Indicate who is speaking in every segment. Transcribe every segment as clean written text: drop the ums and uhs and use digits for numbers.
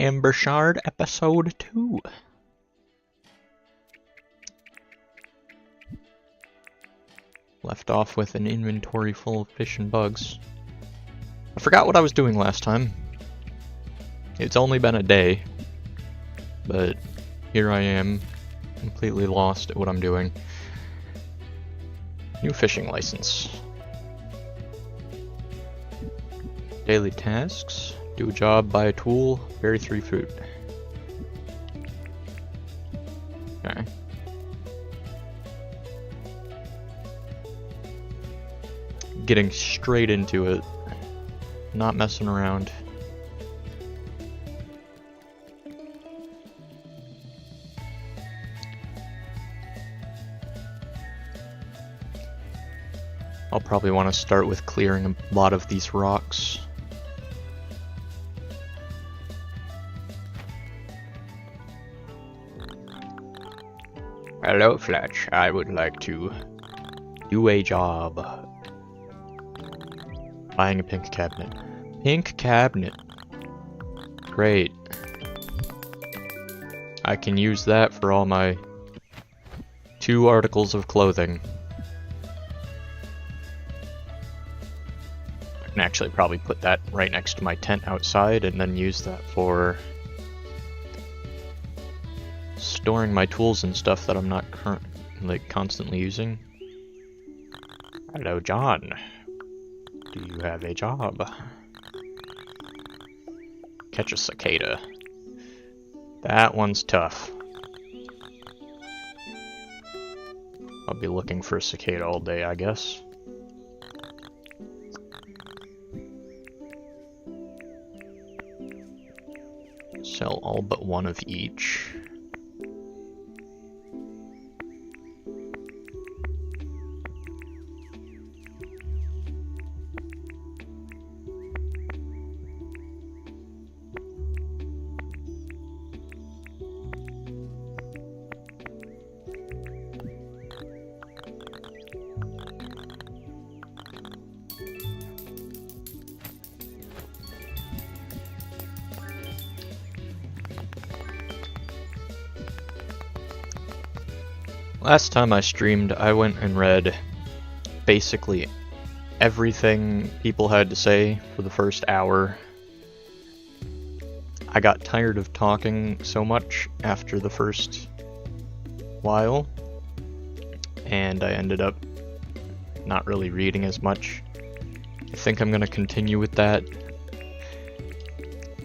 Speaker 1: Amber Shard Episode 2. Left off with an inventory full of fish and bugs. I forgot what I was doing last time. It's only been a day, but here I am, completely lost at what I'm doing. New fishing license. Daily tasks. Do a job, buy a tool, bury 3 food. Okay. Getting straight into it. Not messing around. I'll probably want to start with clearing a lot of these rocks. Hello, Fletch. I would like to do a job. Buying a pink cabinet. Pink cabinet. Great. I can use that for all my 2 articles of clothing. I can actually probably put that right next to my tent outside and then use that for storing my tools and stuff that I'm not constantly using. Hello, John. Do you have a job? Catch a cicada. That one's tough. I'll be looking for a cicada all day, I guess. Sell all but 1 of each. Last time I streamed, I went and read basically everything people had to say for the first hour. I got tired of talking so much after the first while, and I ended up not really reading as much. I think I'm gonna continue with that,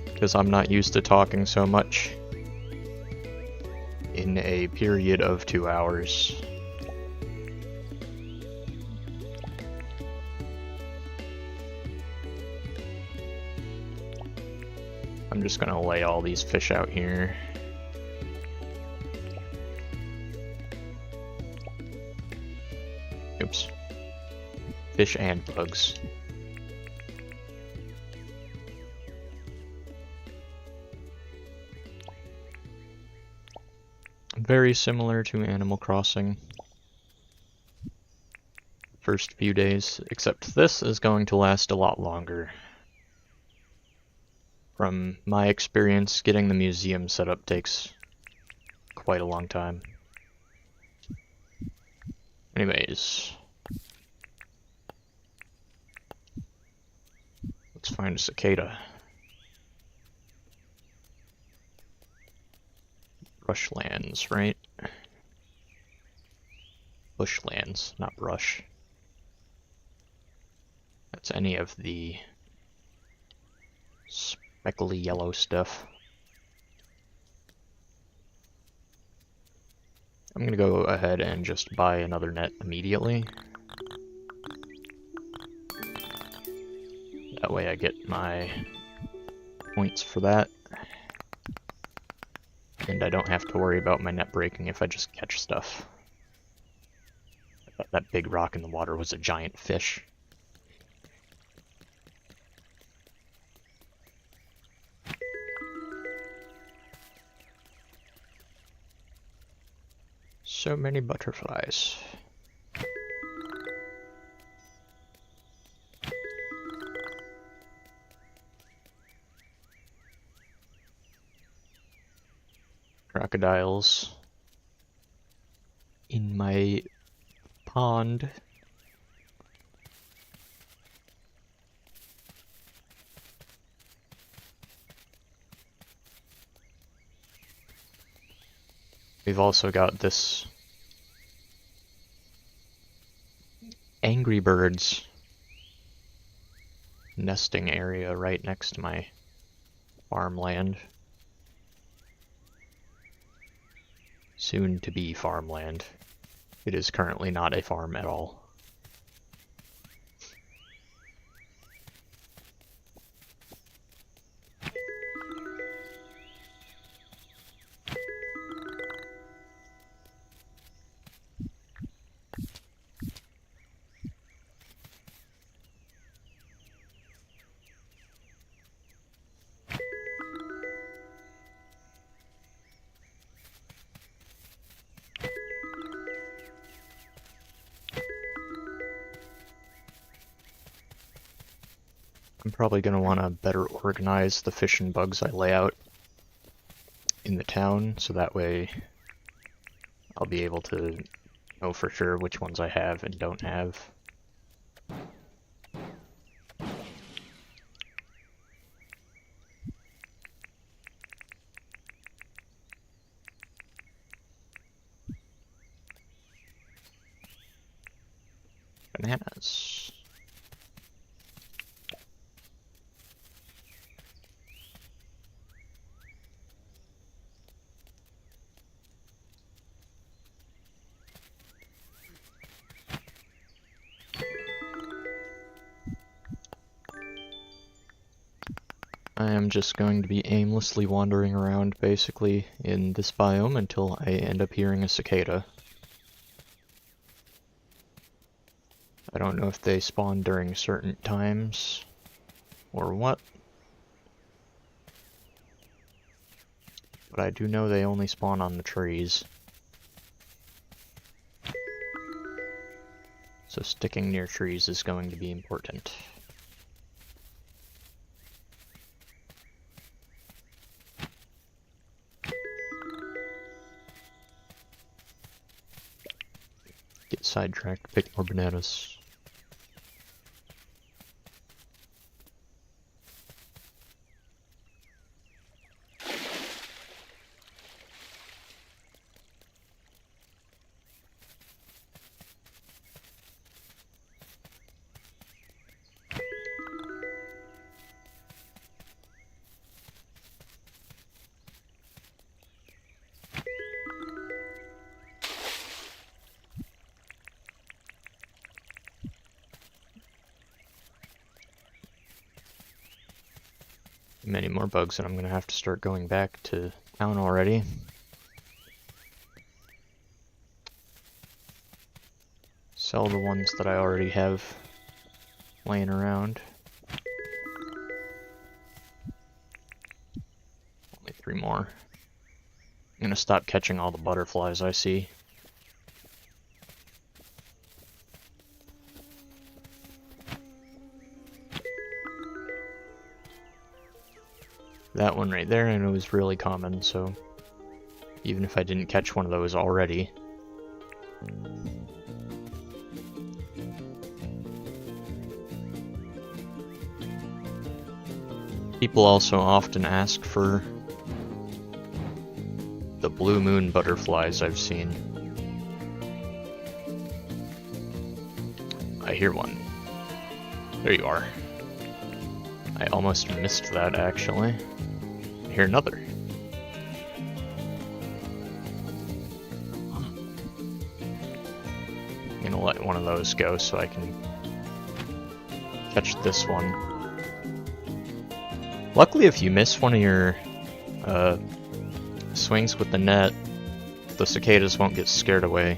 Speaker 1: because I'm not used to talking so much in a period of 2 hours. I'm just gonna lay all these fish out here. Oops. Fish and bugs. Very similar to Animal Crossing. First few days, except this is going to last a lot longer. From my experience, getting the museum set up takes quite a long time. Anyways. Let's find a cicada. Brushlands, right? Bushlands, not brush. That's any of the speckly yellow stuff. I'm gonna go ahead and just buy another net immediately. That way I get my points for that. And I don't have to worry about my net breaking if I just catch stuff. That big rock in the water was a giant fish. So many butterflies. crocodiles in my pond. We've also got this Angry Birds nesting area right next to my farmland. Soon to be farmland. It is currently not a farm at all. I'm probably going to want to better organize the fish and bugs I lay out in the town, so that way I'll be able to know for sure which ones I have and don't have. Bananas. I am just going to be aimlessly wandering around, basically, in this biome until I end up hearing a cicada. I don't know if they spawn during certain times, or what. But I do know they only spawn on the trees. So sticking near trees is going to be important. Get sidetracked, pick more bananas. Many more bugs, and I'm gonna have to start going back to town already. Sell the ones that I already have laying around. Only 3 more. I'm gonna stop catching all the butterflies I see. That one right there I know is really common, so even if I didn't catch one of those already. People also often ask for the blue moon butterflies I've seen. I hear one. There you are. I almost missed that, actually. I hear another. I'm gonna let one of those go so I can catch this one. Luckily, if you miss one of your swings with the net, the cicadas won't get scared away.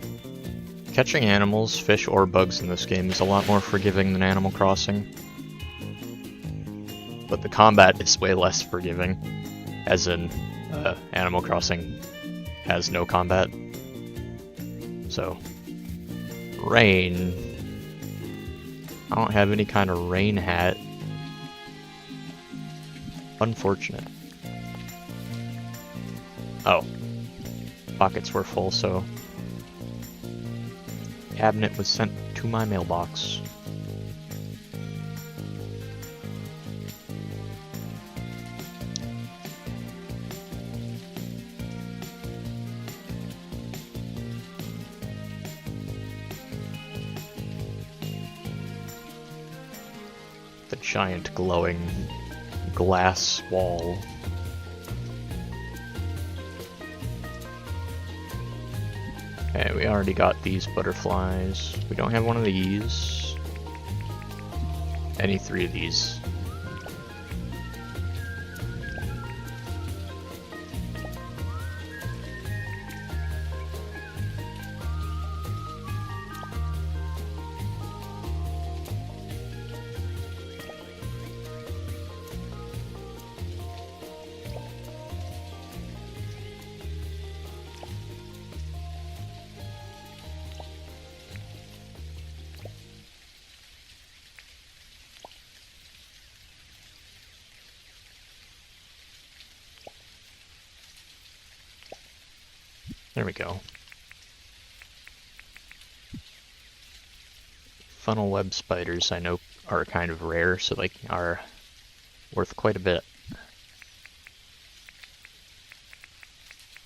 Speaker 1: Catching animals, fish, or bugs in this game is a lot more forgiving than Animal Crossing. But the combat is way less forgiving, as in Animal Crossing has no combat. So, rain. I don't have any kind of rain hat. Unfortunate. Oh, pockets were full, so cabinet was sent to my mailbox. The giant glowing glass wall. Okay, we already got these butterflies. We don't have one of these. Any three of these. There we go. Funnel web spiders I know are kind of rare, so they are worth quite a bit.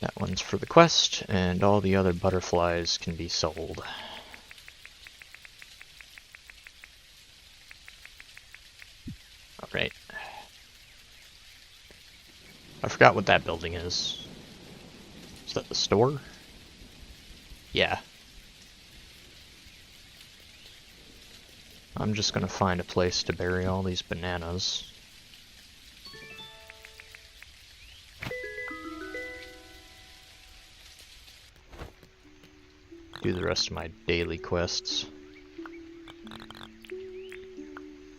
Speaker 1: That one's for the quest, and all the other butterflies can be sold. Alright. I forgot what that building is. Is that the store? Yeah. I'm just gonna find a place to bury all these bananas. Do the rest of my daily quests.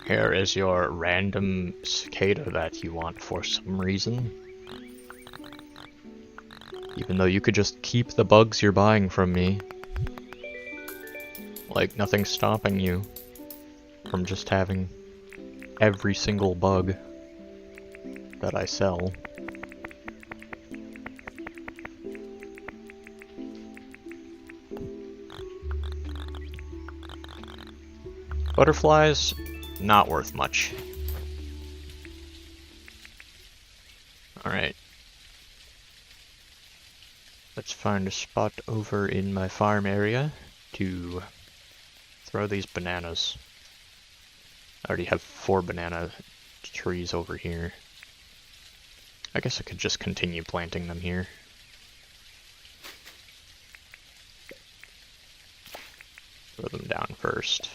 Speaker 1: Here is your random cicada that you want for some reason. Even though you could just keep the bugs you're buying from me. Like, nothing's stopping you from just having every single bug that I sell. Butterflies, not worth much. Alright. Let's find a spot over in my farm area to throw these bananas. I already have 4 banana trees over here. I guess I could just continue planting them here. Throw them down first.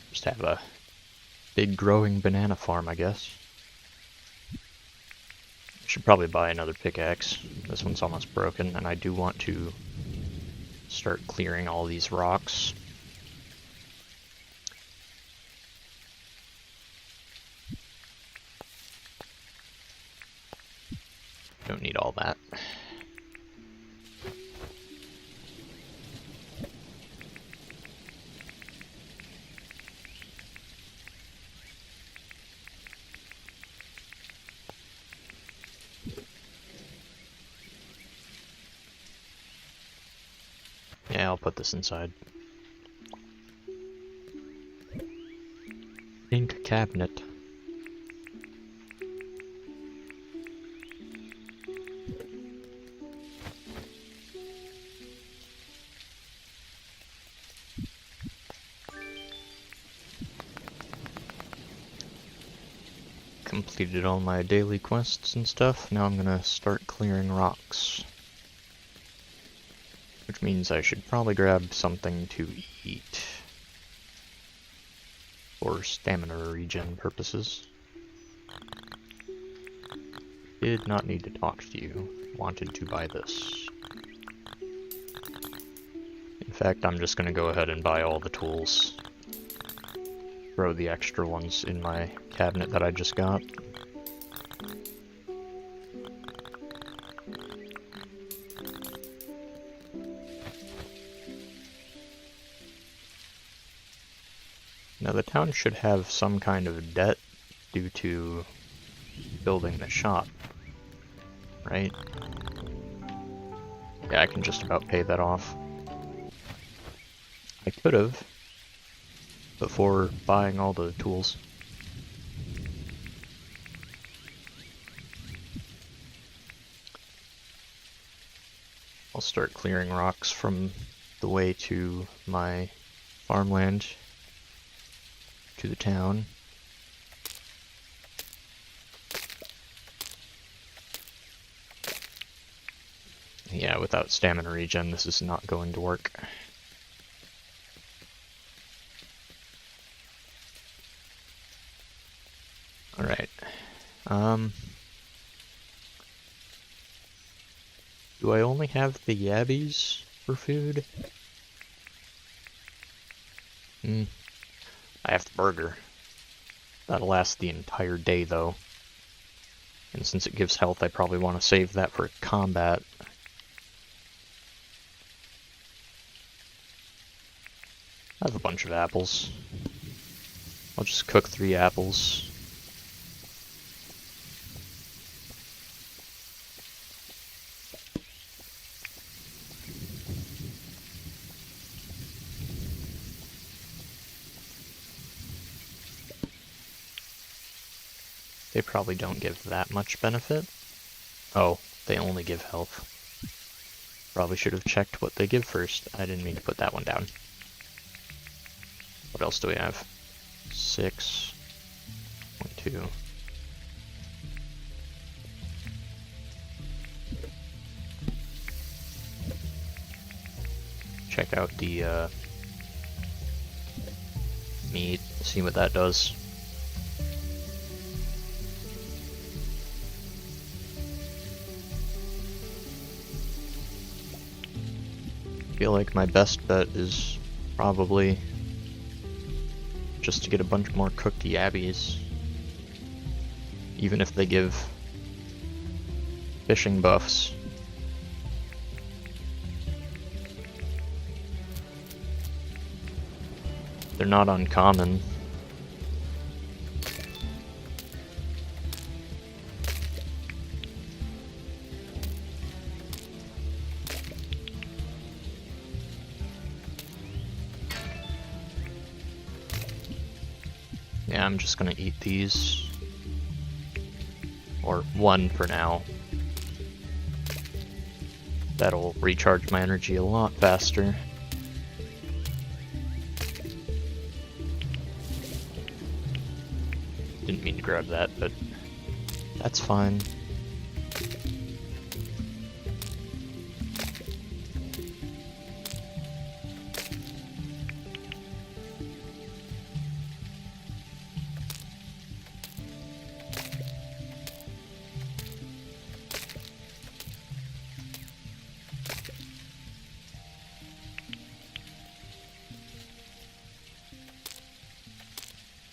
Speaker 1: Just have a big growing banana farm, I guess. Should probably buy another pickaxe. This one's almost broken, and I do want to start clearing all these rocks. Don't need all that. Yeah, I'll put this inside. Ink cabinet. completed all my daily quests and stuff. Now I'm gonna start clearing rocks. Which means I should probably grab something to eat. For stamina regen purposes. Did not need to talk to you. Wanted to buy this. In fact, I'm just gonna go ahead and buy all the tools. Throw the extra ones in my cabinet that I just got. Now the town should have some kind of debt due to building the shop, right? Yeah, I can just about pay that off. I could have, before buying all the tools. I'll start clearing rocks from the way to my farmland to the town. Yeah, without stamina regen, this is not going to work. Alright. Do I only have the yabbies for food? I have the burger. That'll last the entire day, though. And since it gives health, I probably want to save that for combat. I have a bunch of apples. I'll just cook 3 apples. They probably don't give that much benefit. Oh, they only give health. Probably should have checked what they give first. I didn't mean to put that one down. What else do we have? 6.2. Check out the meat, see what that does. I feel like my best bet is probably just to get a bunch more cooked yabbies. Even if they give fishing buffs. They're not uncommon. Yeah, I'm just gonna eat these. Or one for now. That'll recharge my energy a lot faster. Didn't mean to grab that, but that's fine.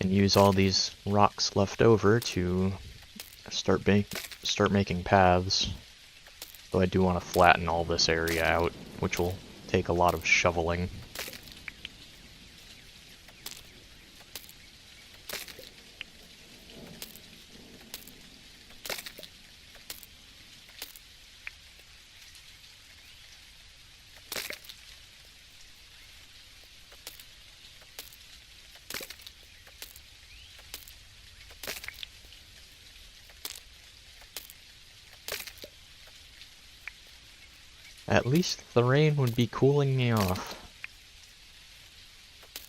Speaker 1: And use all these rocks left over to start making paths. Though I do want to flatten all this area out, which will take a lot of shoveling. At least the rain would be cooling me off.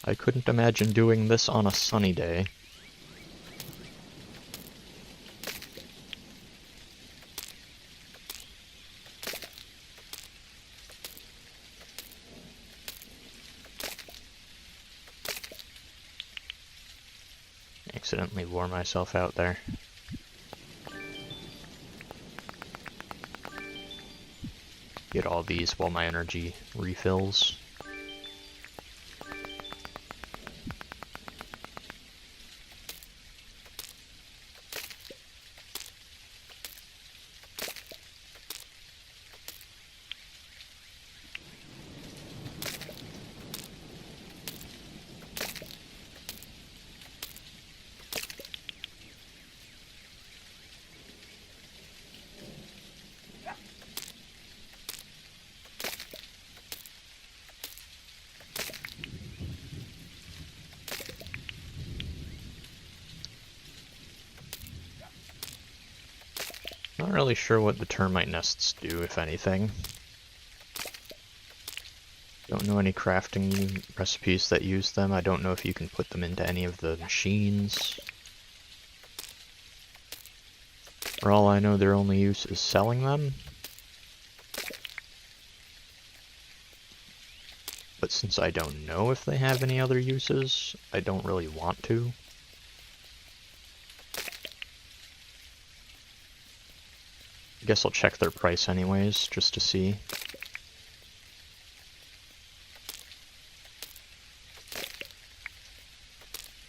Speaker 1: I couldn't imagine doing this on a sunny day. accidentally wore myself out there. Get all these while my energy refills. Not really sure what the termite nests do, if anything. Don't know any crafting recipes that use them. I don't know if you can put them into any of the machines. For all I know, their only use is selling them. But since I don't know if they have any other uses, I don't really want to. I guess I'll check their price anyways, just to see.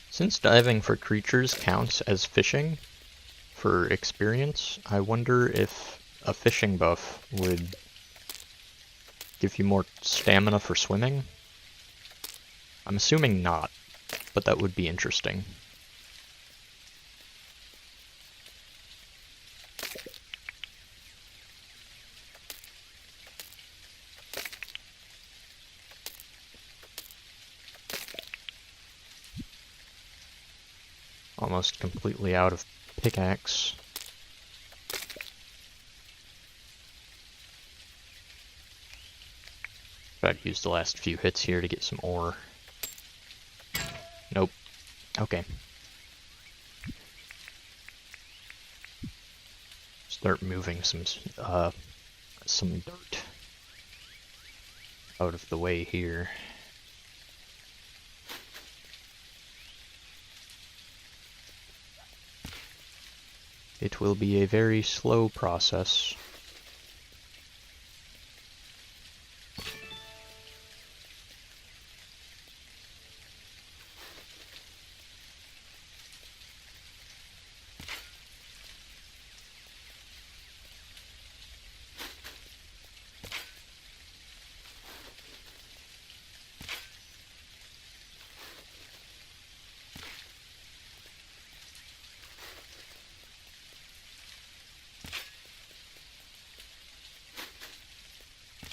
Speaker 1: Since diving for creatures counts as fishing for experience, I wonder if a fishing buff would give you more stamina for swimming. I'm assuming not, but that would be interesting. Almost completely out of pickaxe. I'd use the last few hits here to get some ore. Nope. Okay. Start moving some dirt out of the way here. It will be a very slow process.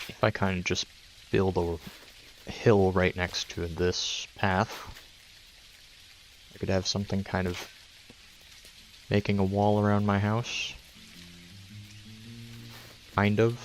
Speaker 1: If I kind of just build a hill right next to this path, I could have something kind of making a wall around my house. Kind of.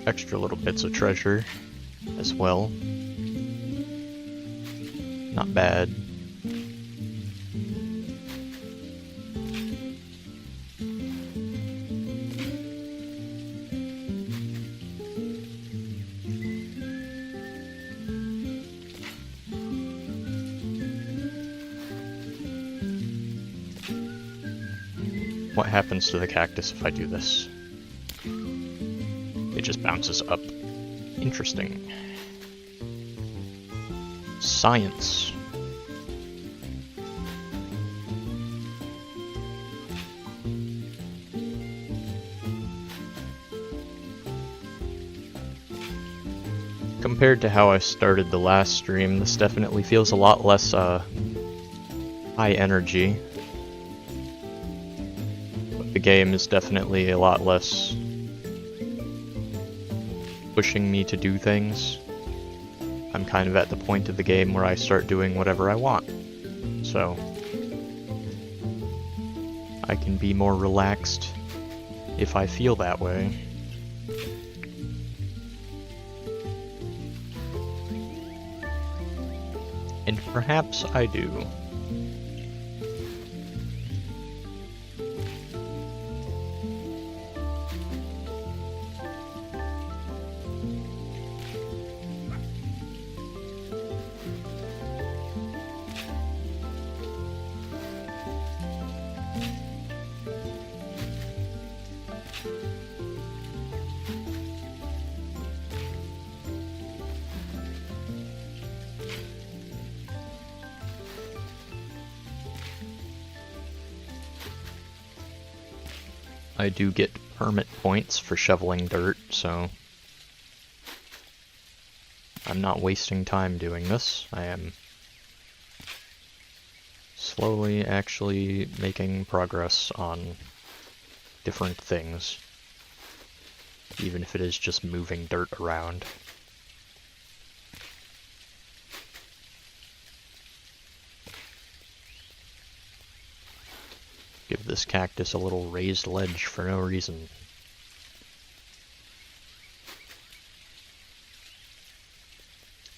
Speaker 1: Extra little bits of treasure as well. Not bad. What happens to the cactus if I do this? It just bounces up. Interesting. Science. Compared to how I started the last stream, this definitely feels a lot less high energy. But the game is definitely a lot less pushing me to do things. I'm kind of at the point of the game where I start doing whatever I want. So I can be more relaxed if I feel that way. And perhaps I do. I do get permit points for shoveling dirt, so I'm not wasting time doing this. I am slowly actually making progress on different things, even if it is just moving dirt around. Give this cactus a little raised ledge for no reason.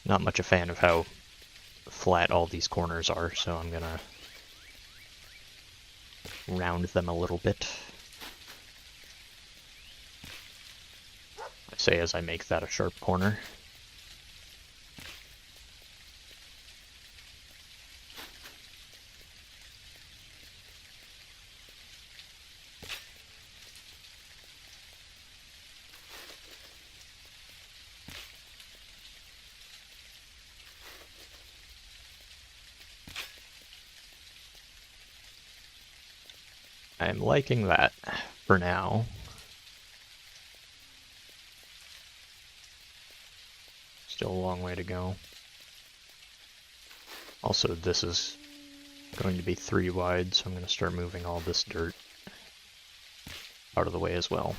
Speaker 1: Not much a fan of how flat all these corners are, so I'm gonna round them a little bit. I say as I make that a sharp corner. I'm liking that for now. Still a long way to go. Also, this is going to be 3 wide, so I'm going to start moving all this dirt out of the way as well.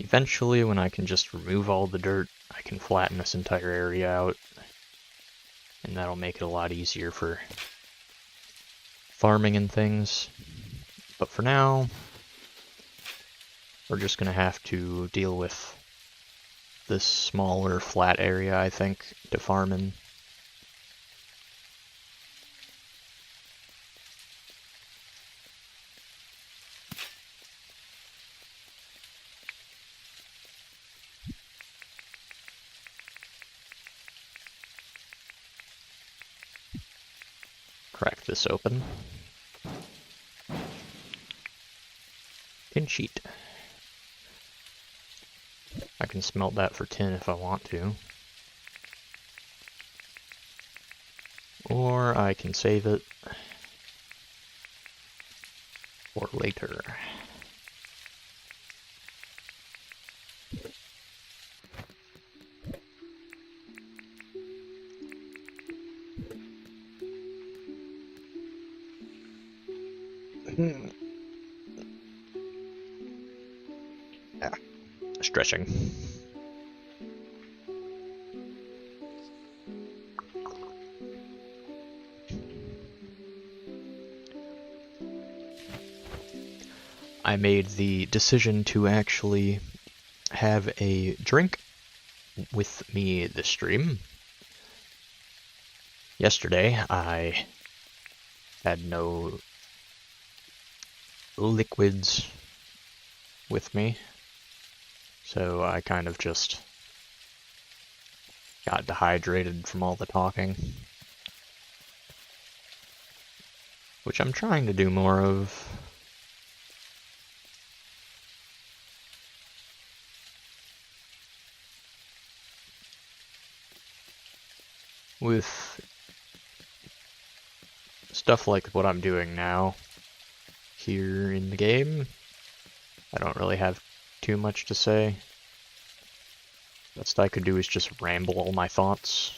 Speaker 1: Eventually, when I can just remove all the dirt, I can flatten this entire area out, and that'll make it a lot easier for farming and things. But for now, we're just gonna have to deal with this smaller flat area, I think, to farm in. Crack this open. Tin sheet. I can smelt that for tin if I want to. Or I can save it for later. Stretching. I made the decision to actually have a drink with me this stream. Yesterday, I had no liquids with me, so I kind of just got dehydrated from all the talking, which I'm trying to do more of. With stuff like what I'm doing now here in the game, I don't really have too much to say. Best I could do is just ramble all my thoughts.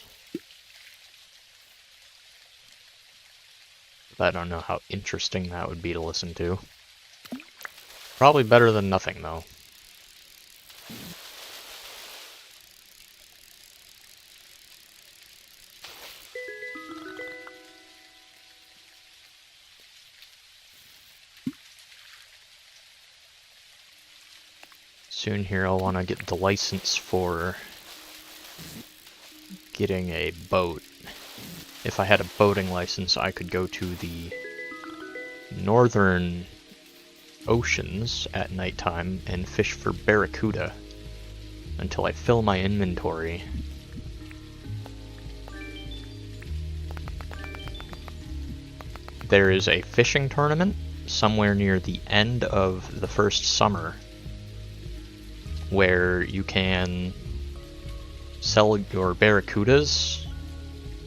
Speaker 1: I don't know how interesting that would be to listen to. Probably better than nothing, though. Soon here I'll want to get the license for getting a boat. If I had a boating license, I could go to the northern oceans at nighttime and fish for barracuda until I fill my inventory. There is a fishing tournament somewhere near the end of the first summer where you can sell your barracudas,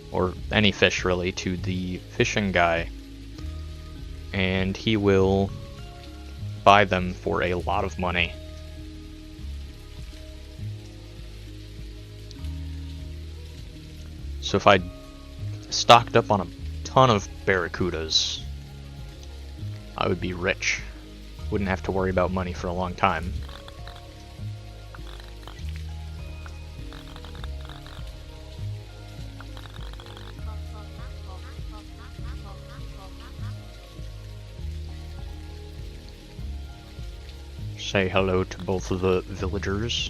Speaker 1: or any fish really, to the fishing guy, and he will buy them for a lot of money. So if I stocked up on a ton of barracudas, I would be rich. Wouldn't have to worry about money for a long time. Say hello to both of the villagers.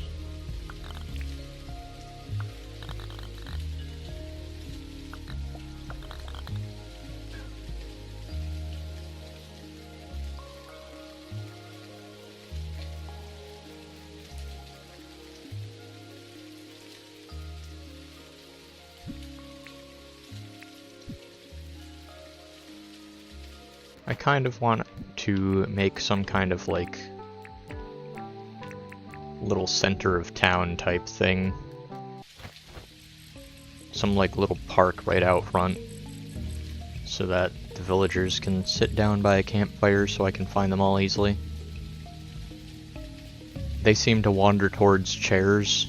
Speaker 1: I kind of want to make some kind of like little center of town type thing. Some like little park right out front so that the villagers can sit down by a campfire so I can find them all easily. They seem to wander towards chairs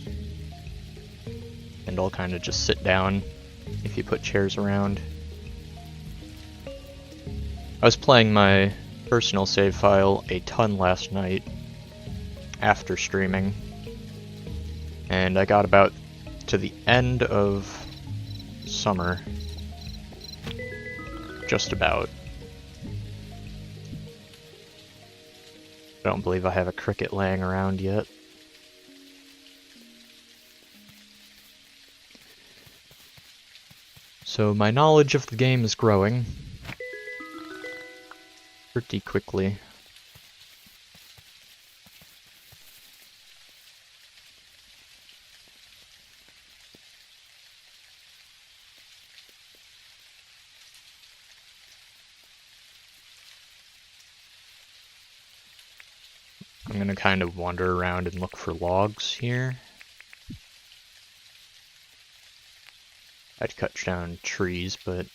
Speaker 1: and I'll kind of just sit down if you put chairs around. I was playing my personal save file a ton last night after streaming, and I got about to the end of summer, just about. I don't believe I have a cricket laying around yet. So my knowledge of the game is growing pretty quickly. I'm gonna kind of wander around and look for logs here. I'd cut down trees, but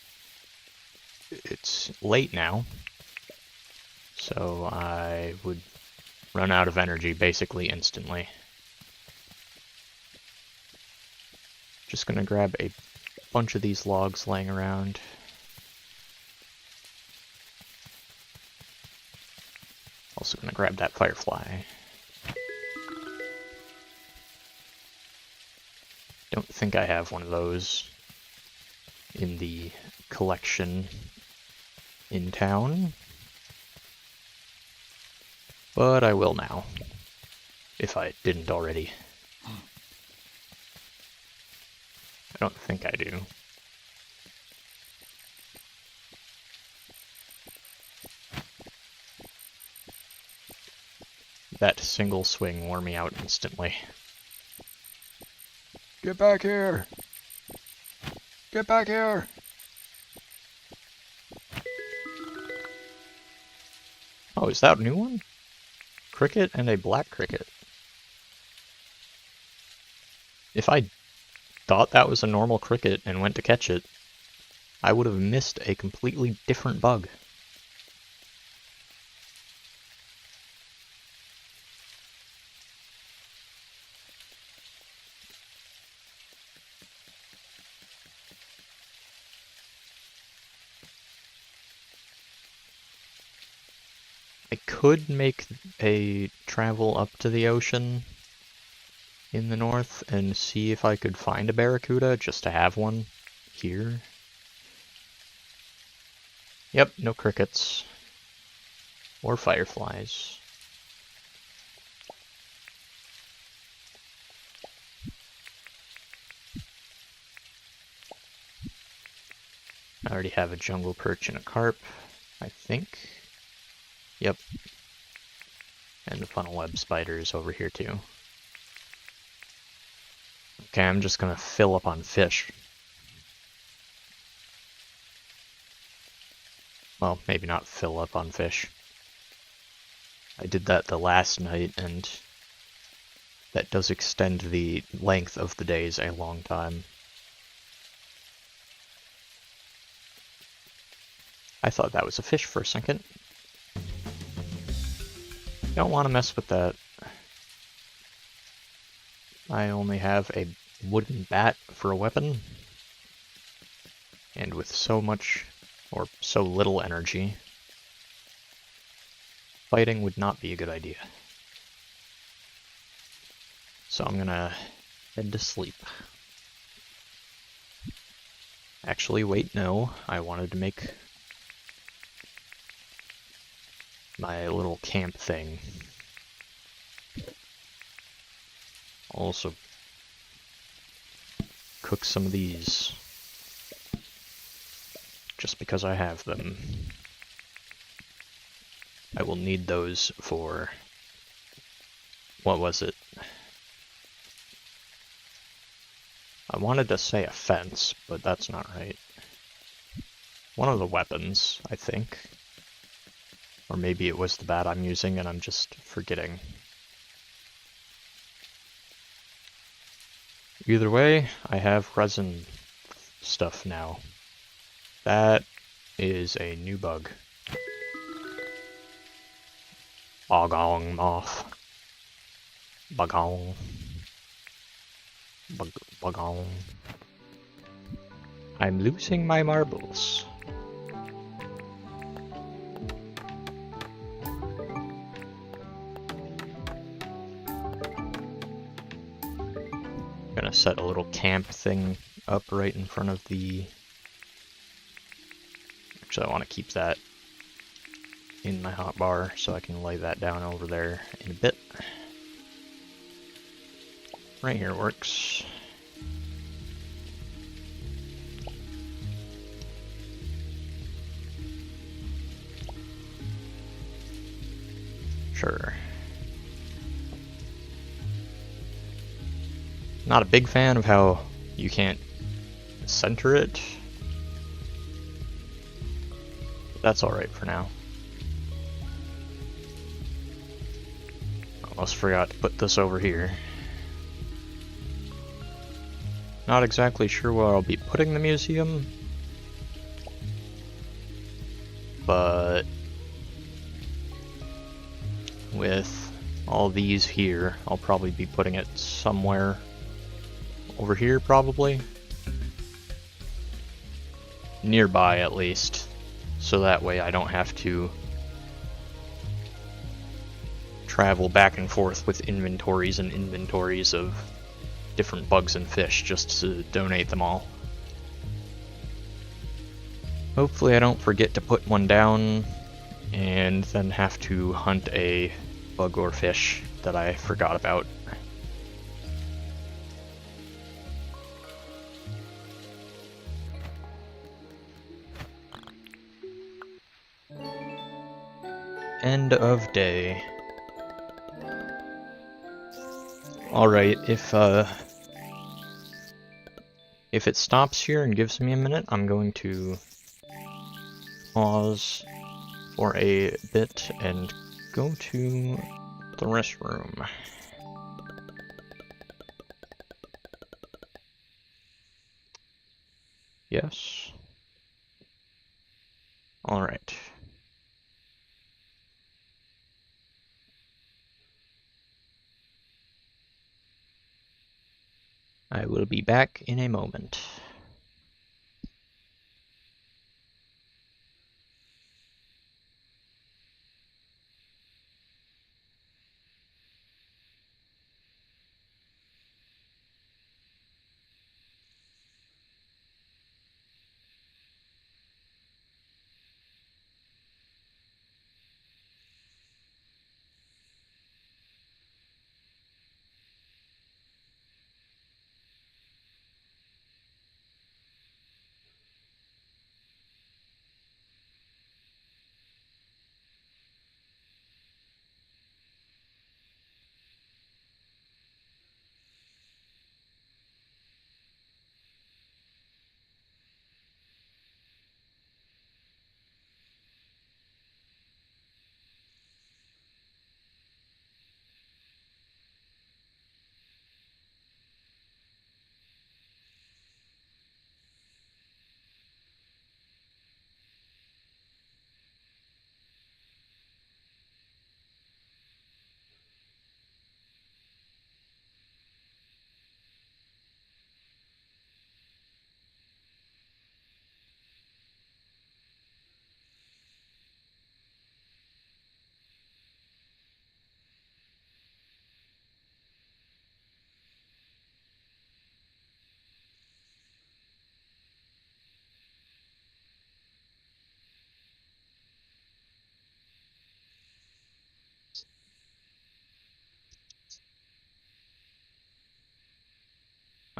Speaker 1: it's late now, so I would run out of energy basically instantly. Just gonna grab a bunch of these logs laying around. Also gonna grab that firefly. Don't think I have one of those in the collection in town, but I will now, if I didn't already. I don't think I do. That single swing wore me out instantly. Get back here! Get back here! Oh, is that a new one? Cricket and a black cricket. If I thought that was a normal cricket and went to catch it, I would have missed a completely different bug. I could make a travel up to the ocean in the north and see if I could find a barracuda just to have one here. Yep, no crickets. Or fireflies. I already have a jungle perch and a carp, I think. Yep. And the funnel web spider is over here too. Okay, I'm just gonna fill up on fish. Well, maybe not fill up on fish. I did that the last night, and that does extend the length of the days a long time. I thought that was a fish for a second. Don't want to mess with that. I only have a wooden bat for a weapon, and with so much, or so little energy, fighting would not be a good idea. So I'm gonna head to sleep. Actually, wait, no. I wanted to make my little camp thing. Also, cook some of these. Just because I have them. I will need those for... what was it? I wanted to say a fence, but that's not right. One of the weapons, I think. Or maybe it was the bat I'm using and I'm just forgetting. Either way, I have resin stuff now. That is a new bug. Bogong moth. Bogong. Bogong. I'm losing my marbles. Gonna set a little camp thing up right in front of the... Actually, I want to keep that in my hotbar so I can lay that down over there in a bit. Right here works. Sure. Not a big fan of how you can't center it. But that's alright for now. Almost forgot to put this over here. Not exactly sure where I'll be putting the museum, but with all these here, I'll probably be putting it somewhere over here, probably. Nearby, at least. So that way I don't have to travel back and forth with inventories and inventories of different bugs and fish just to donate them all. Hopefully I don't forget to put one down and then have to hunt a bug or fish that I forgot about. End of day. Alright, if it stops here and gives me a minute, I'm going to pause for a bit and go to the restroom. Yes. Alright. I will be back in a moment.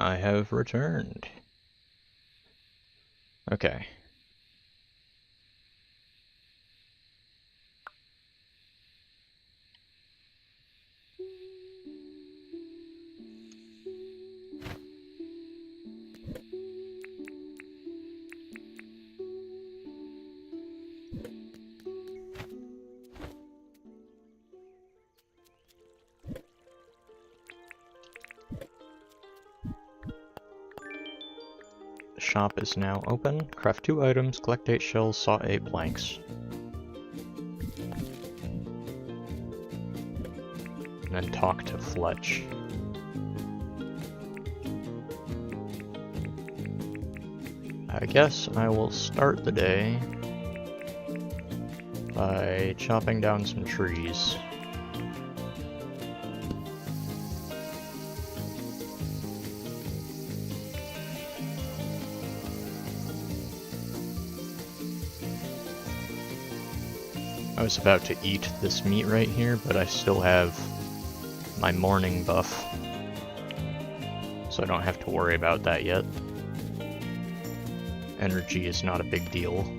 Speaker 1: I have returned. Okay. The shop is now open. Craft 2 items, collect 8 shells, saw 8 blanks. And then talk to Fletch. I guess I will start the day by chopping down some trees. I was about to eat this meat right here, but I still have my morning buff, so I don't have to worry about that yet. Energy is not a big deal.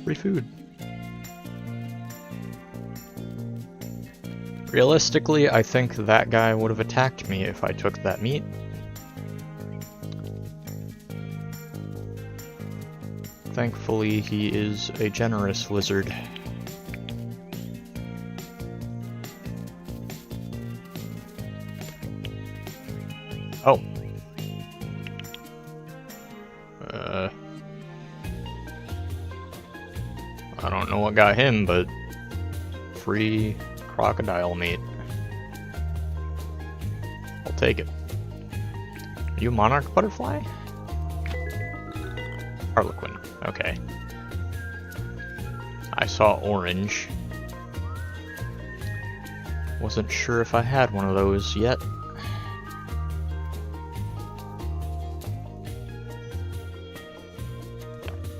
Speaker 1: Free food. Realistically, I think that guy would have attacked me if I took that meat. Thankfully, he is a generous lizard. Oh. I don't know what got him, but free crocodile meat. I'll take it. Are you a monarch butterfly? Harlequin. Okay. I saw orange. Wasn't sure if I had one of those yet.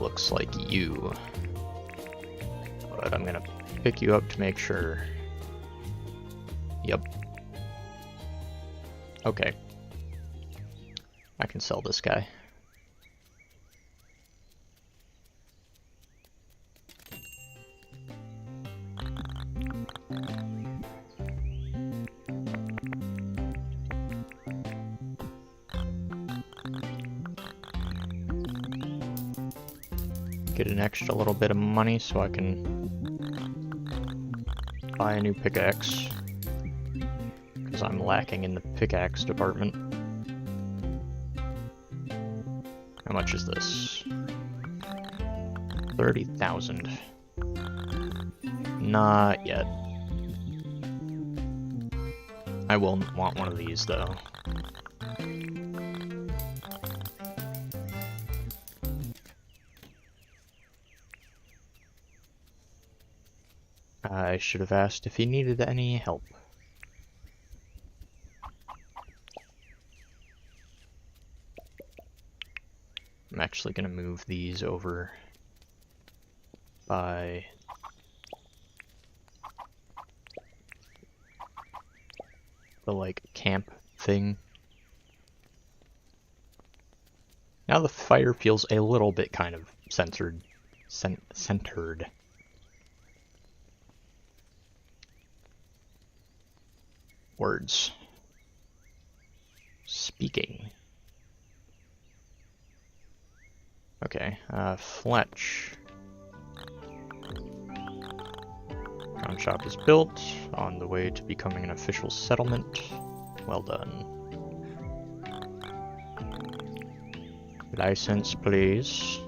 Speaker 1: Looks like you. But I'm gonna pick you up to make sure. Yep. Okay. I can sell this guy. Get an extra little bit of money so I can buy a new pickaxe, because I'm lacking in the pickaxe department. How much is this? 30,000. Not yet. I will want one of these though. I should have asked if he needed any help. I'm actually gonna move these over by the like camp thing. Now the fire feels a little bit kind of centered. Words. Speaking. Okay, Fletch. Crown shop is built, on the way to becoming an official settlement. Well done. License, please.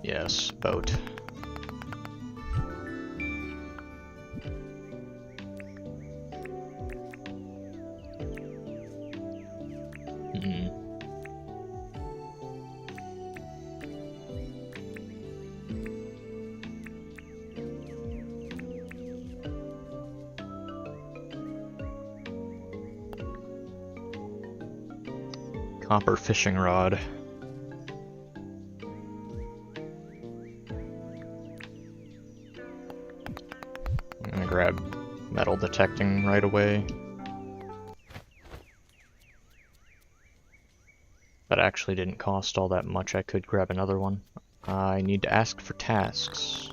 Speaker 1: Yes, boat. Copper fishing rod. I'm gonna grab metal detecting right away. That actually didn't cost all that much. I could grab another one. I need to ask for tasks.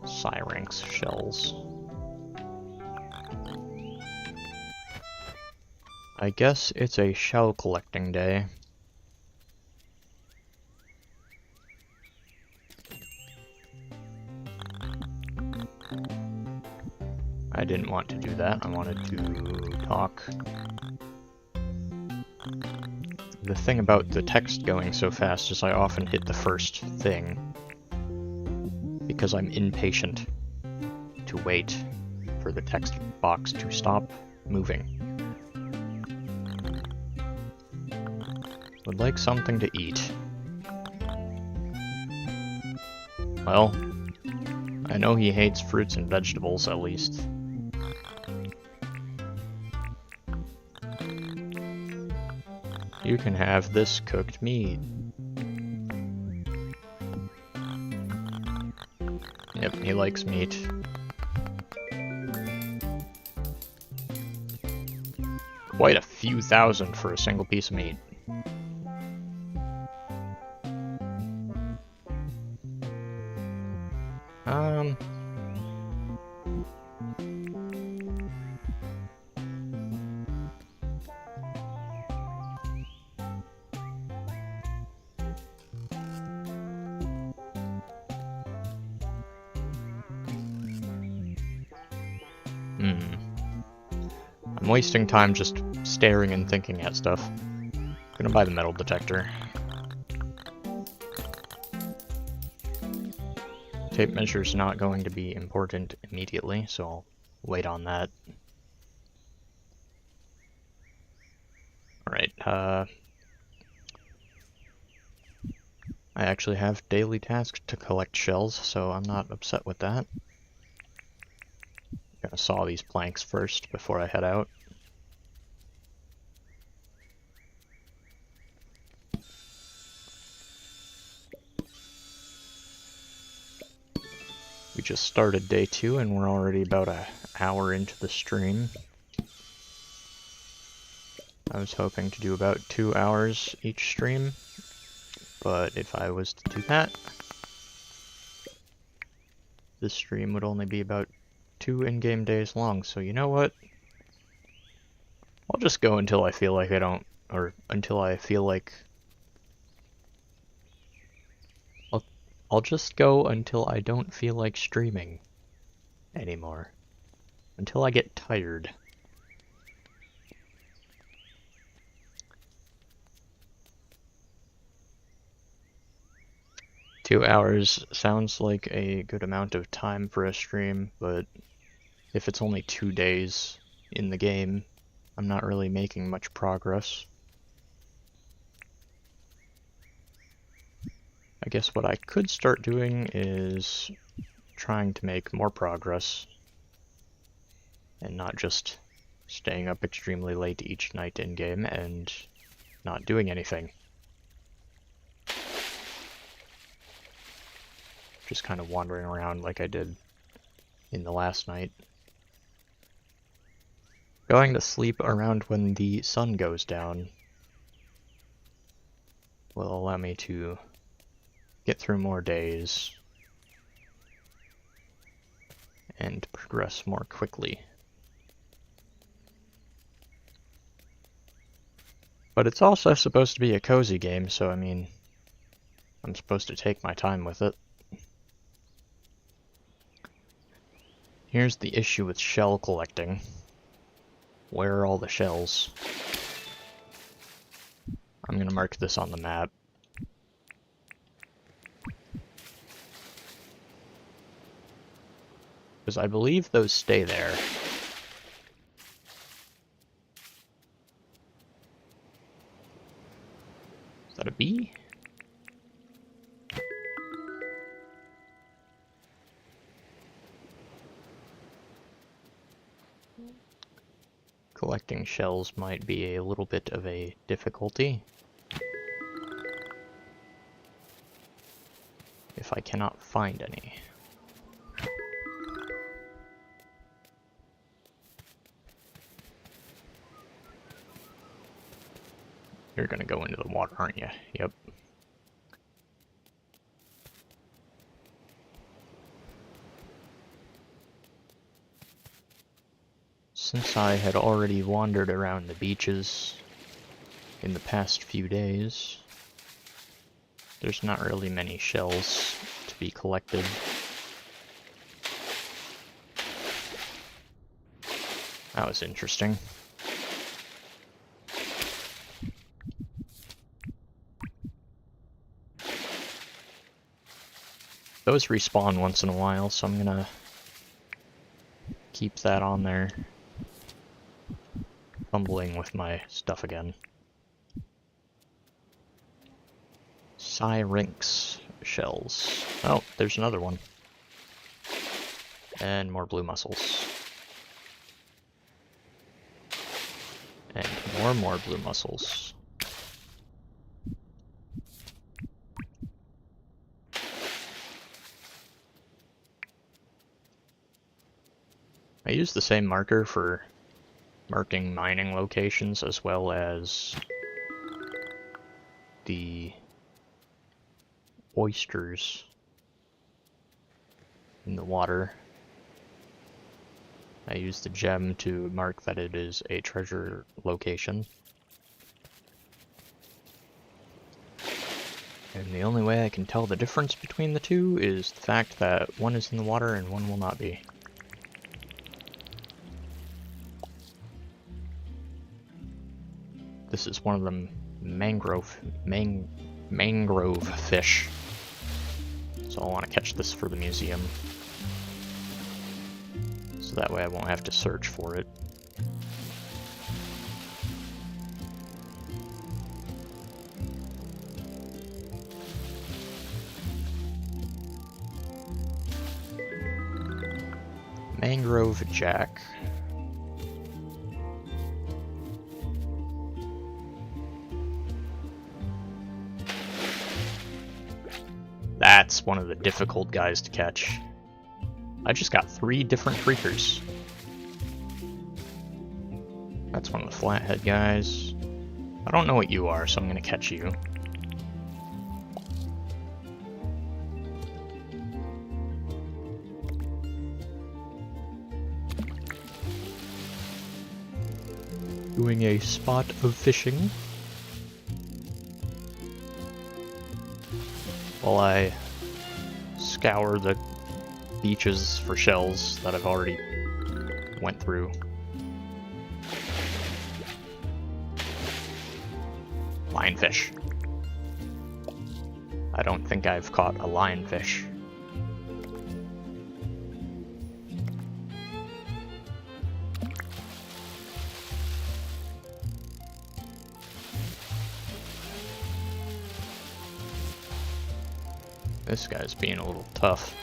Speaker 1: Syrinx shells. I guess it's a shell collecting day. I didn't want to do that. I wanted to talk. The thing about the text going so fast is I often hit the first thing because I'm impatient to wait for the text box to stop moving. Would like something to eat. Well, I know he hates fruits and vegetables, at least. You can have this cooked meat. Yep, he likes meat. Quite a few thousand for a single piece of meat. I'm wasting time just staring and thinking at stuff. I'm gonna buy the metal detector. Tape measure's not going to be important immediately, so I'll wait on that. Alright, I actually have daily tasks to collect shells, so I'm not upset with that. Gonna saw these planks first before I head out. We just started day 2 and we're already about an hour into the stream. I was hoping to do about 2 hours each stream, but if I was to do that, this stream would only be about 2 in-game days long, so you know what? I'll just go until I feel like I don't, or until I feel like... I'll just go until I don't feel like streaming anymore. Until I get tired. Two hours sounds like a good amount of time for a stream, but if it's only 2 days in the game, I'm not really making much progress. I guess what I could start doing is trying to make more progress and not just staying up extremely late each night in-game and not doing anything. Just kind of wandering around like I did in the last night. Going to sleep around when the sun goes down will allow me to get through more days and progress more quickly. But it's also supposed to be a cozy game, so I mean, I'm supposed to take my time with it. Here's the issue with shell collecting. Where are all the shells? I'm gonna mark this on the map. Because I believe those stay there. Is that a bee? Collecting shells might be a little bit of a difficulty if I cannot find any. You're gonna go into the water, aren't you? Yep. Since I had already wandered around the beaches in the past few days, there's not really many shells to be collected. That was interesting. Those respawn once in a while, so I'm gonna keep that on there. Fumbling with my stuff again. Syrinx shells. Oh, there's another one. And more blue mussels. And more blue mussels. I use the same marker for marking mining locations as well as the oysters in the water. I use the gem to mark that it is a treasure location. And the only way I can tell the difference between the two is the fact that one is in the water and one will not be. This is one of them mangrove fish. So I want to catch this for the museum. So that way I won't have to search for it. Mangrove jack. That's one of the difficult guys to catch. I just got 3 different creepers. That's one of the flathead guys. I don't know what you are, so I'm gonna catch you. Doing a spot of fishing. While I scour the beaches for shells that I've already went through. Lionfish. I don't think I've caught a lionfish. This guy's being a little tough.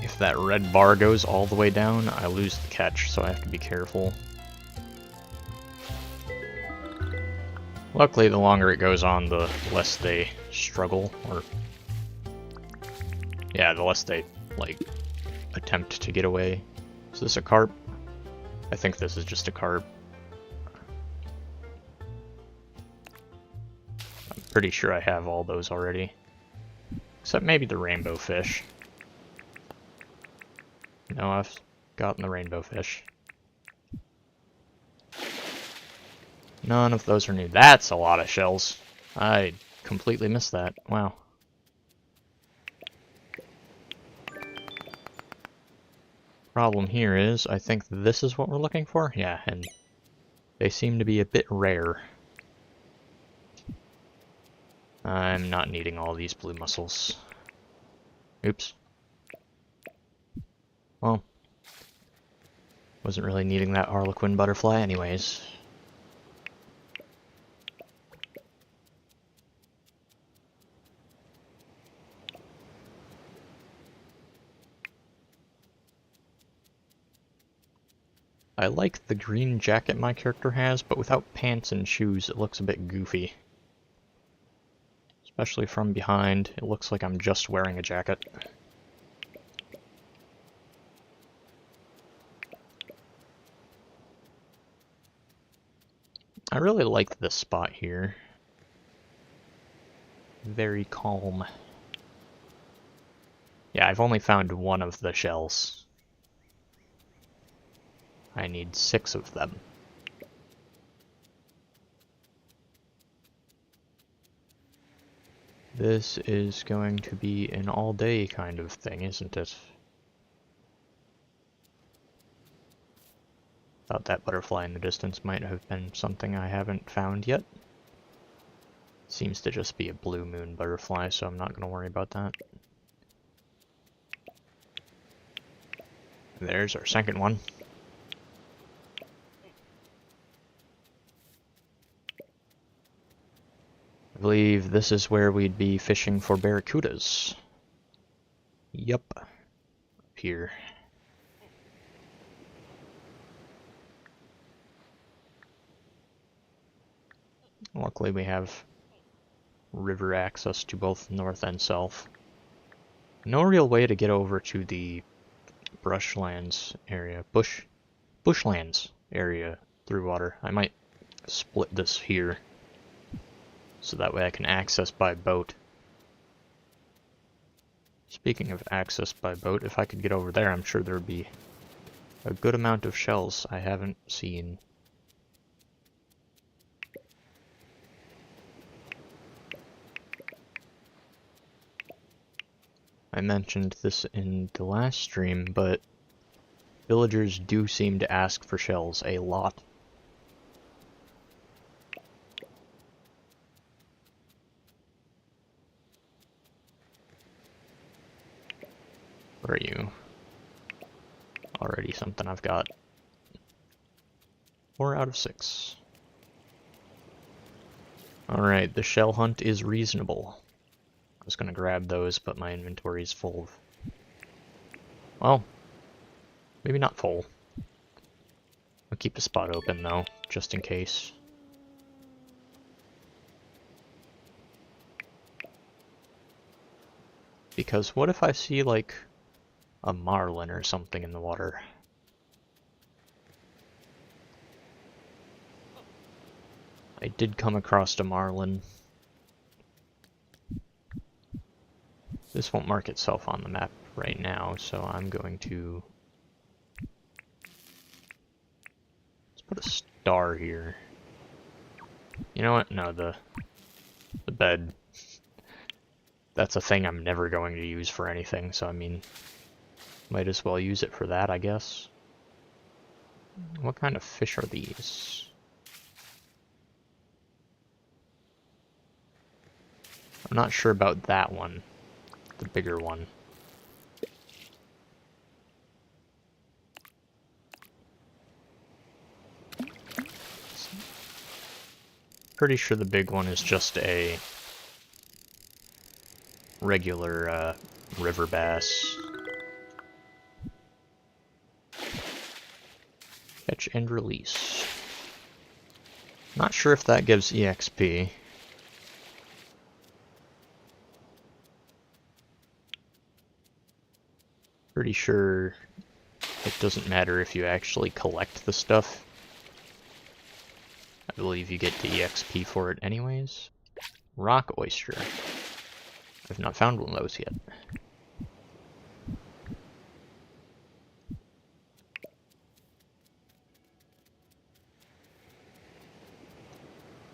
Speaker 1: If that red bar goes all the way down, I lose the catch, so I have to be careful. Luckily, the longer it goes on, the less they struggle, or... yeah, the less they, like, attempt to get away. Is this a carp? I think this is just a carp. I'm pretty sure I have all those already. Except maybe the rainbow fish. No, I've gotten the rainbow fish. None of those are new. That's a lot of shells. I completely missed that. Wow. Problem here is, I think this is what we're looking for. Yeah, and they seem to be a bit rare. I'm not needing all these blue mussels. Oops. Well, wasn't really needing that harlequin butterfly anyways. I like the green jacket my character has, but without pants and shoes it looks a bit goofy. Especially from behind, it looks like I'm just wearing a jacket. I really like this spot here. Very calm. Yeah, I've only found one of the shells. I need 6 of them. This is going to be an all-day kind of thing, isn't it? Thought that butterfly in the distance might have been something I haven't found yet. Seems to just be a blue moon butterfly, so I'm not going to worry about that. There's our second one. I believe this is where we'd be fishing for barracudas. Yup. Up here. Luckily we have river access to both north and south. No real way to get over to the brushlands area, bushlands area through water. I might split this here, so that way I can access by boat. Speaking of access by boat, if I could get over there, I'm sure there would be a good amount of shells I haven't seen. I mentioned this in the last stream, but villagers do seem to ask for shells a lot. Where are you? Already something I've got. 4 out of 6. Alright, the shell hunt is reasonable. I was gonna grab those, but my inventory is full of... Well, maybe not full. I'll keep a spot open though, just in case. Because what if I see, like, a marlin or something in the water? I did come across a marlin. This won't mark itself on the map right now, so I'm going to... Let's put a star here. You know what? No, the bed. That's a thing I'm never going to use for anything, so I mean, might as well use it for that, I guess. What kind of fish are these? I'm not sure about that one, the bigger one. Pretty sure the big one is just a regular river bass. Catch and release. Not sure if that gives EXP. Pretty sure it doesn't matter if you actually collect the stuff. I believe you get the EXP for it anyways. Rock oyster. I've not found one of those yet.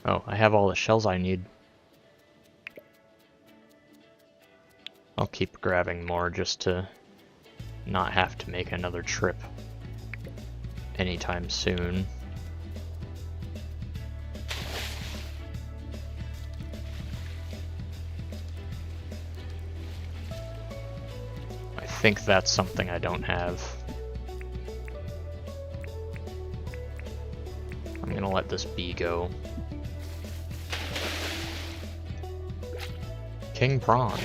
Speaker 1: Oh, I have all the shells I need. I'll keep grabbing more just to not have to make another trip anytime soon. I think that's something I don't have. I'm gonna let this bee go. King prawn.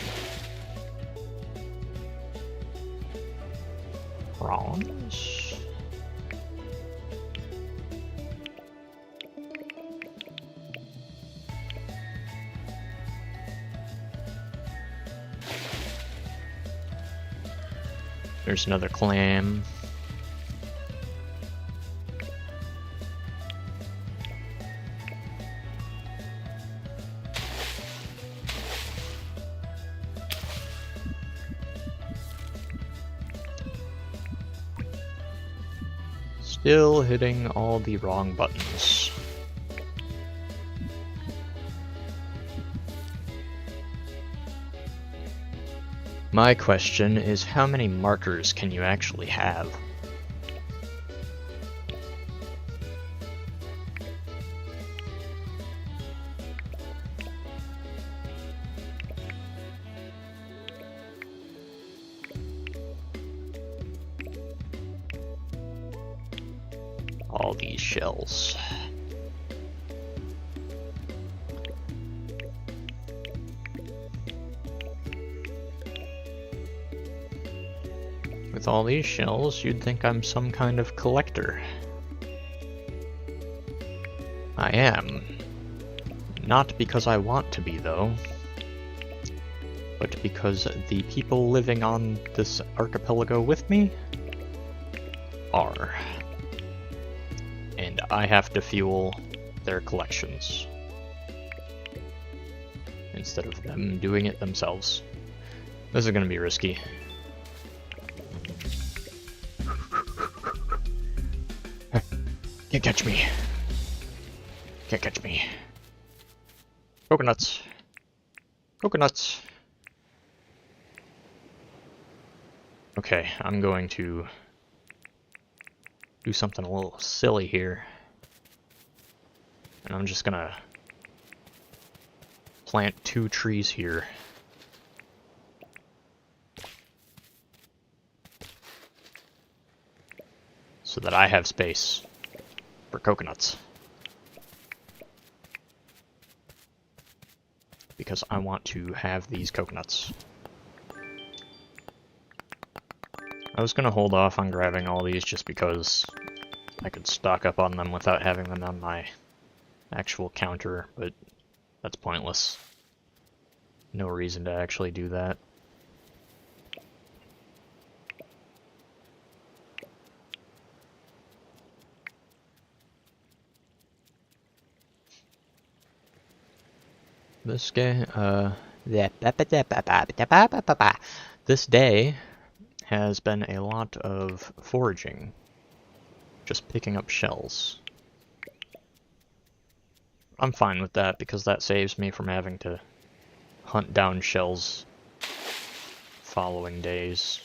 Speaker 1: Prawns? There's another clam. Still hitting all the wrong buttons. My question is, how many markers can you actually have? All these shells. With all these shells, you'd think I'm some kind of collector. I am. Not because I want to be, though, but because the people living on this archipelago with me are. And I have to fuel their collections instead of them doing it themselves. This is gonna be risky. Can't catch me. Can't catch me. Coconuts. Coconuts. Okay, I'm going to do something a little silly here. And I'm just gonna plant 2 trees here. So that I have space for coconuts. Because I want to have these coconuts. I was gonna hold off on grabbing all these just because I could stock up on them without having them on my actual counter, but that's pointless. No reason to actually do that. This day has been a lot of foraging, just picking up shells. I'm fine with that because that saves me from having to hunt down shells following days.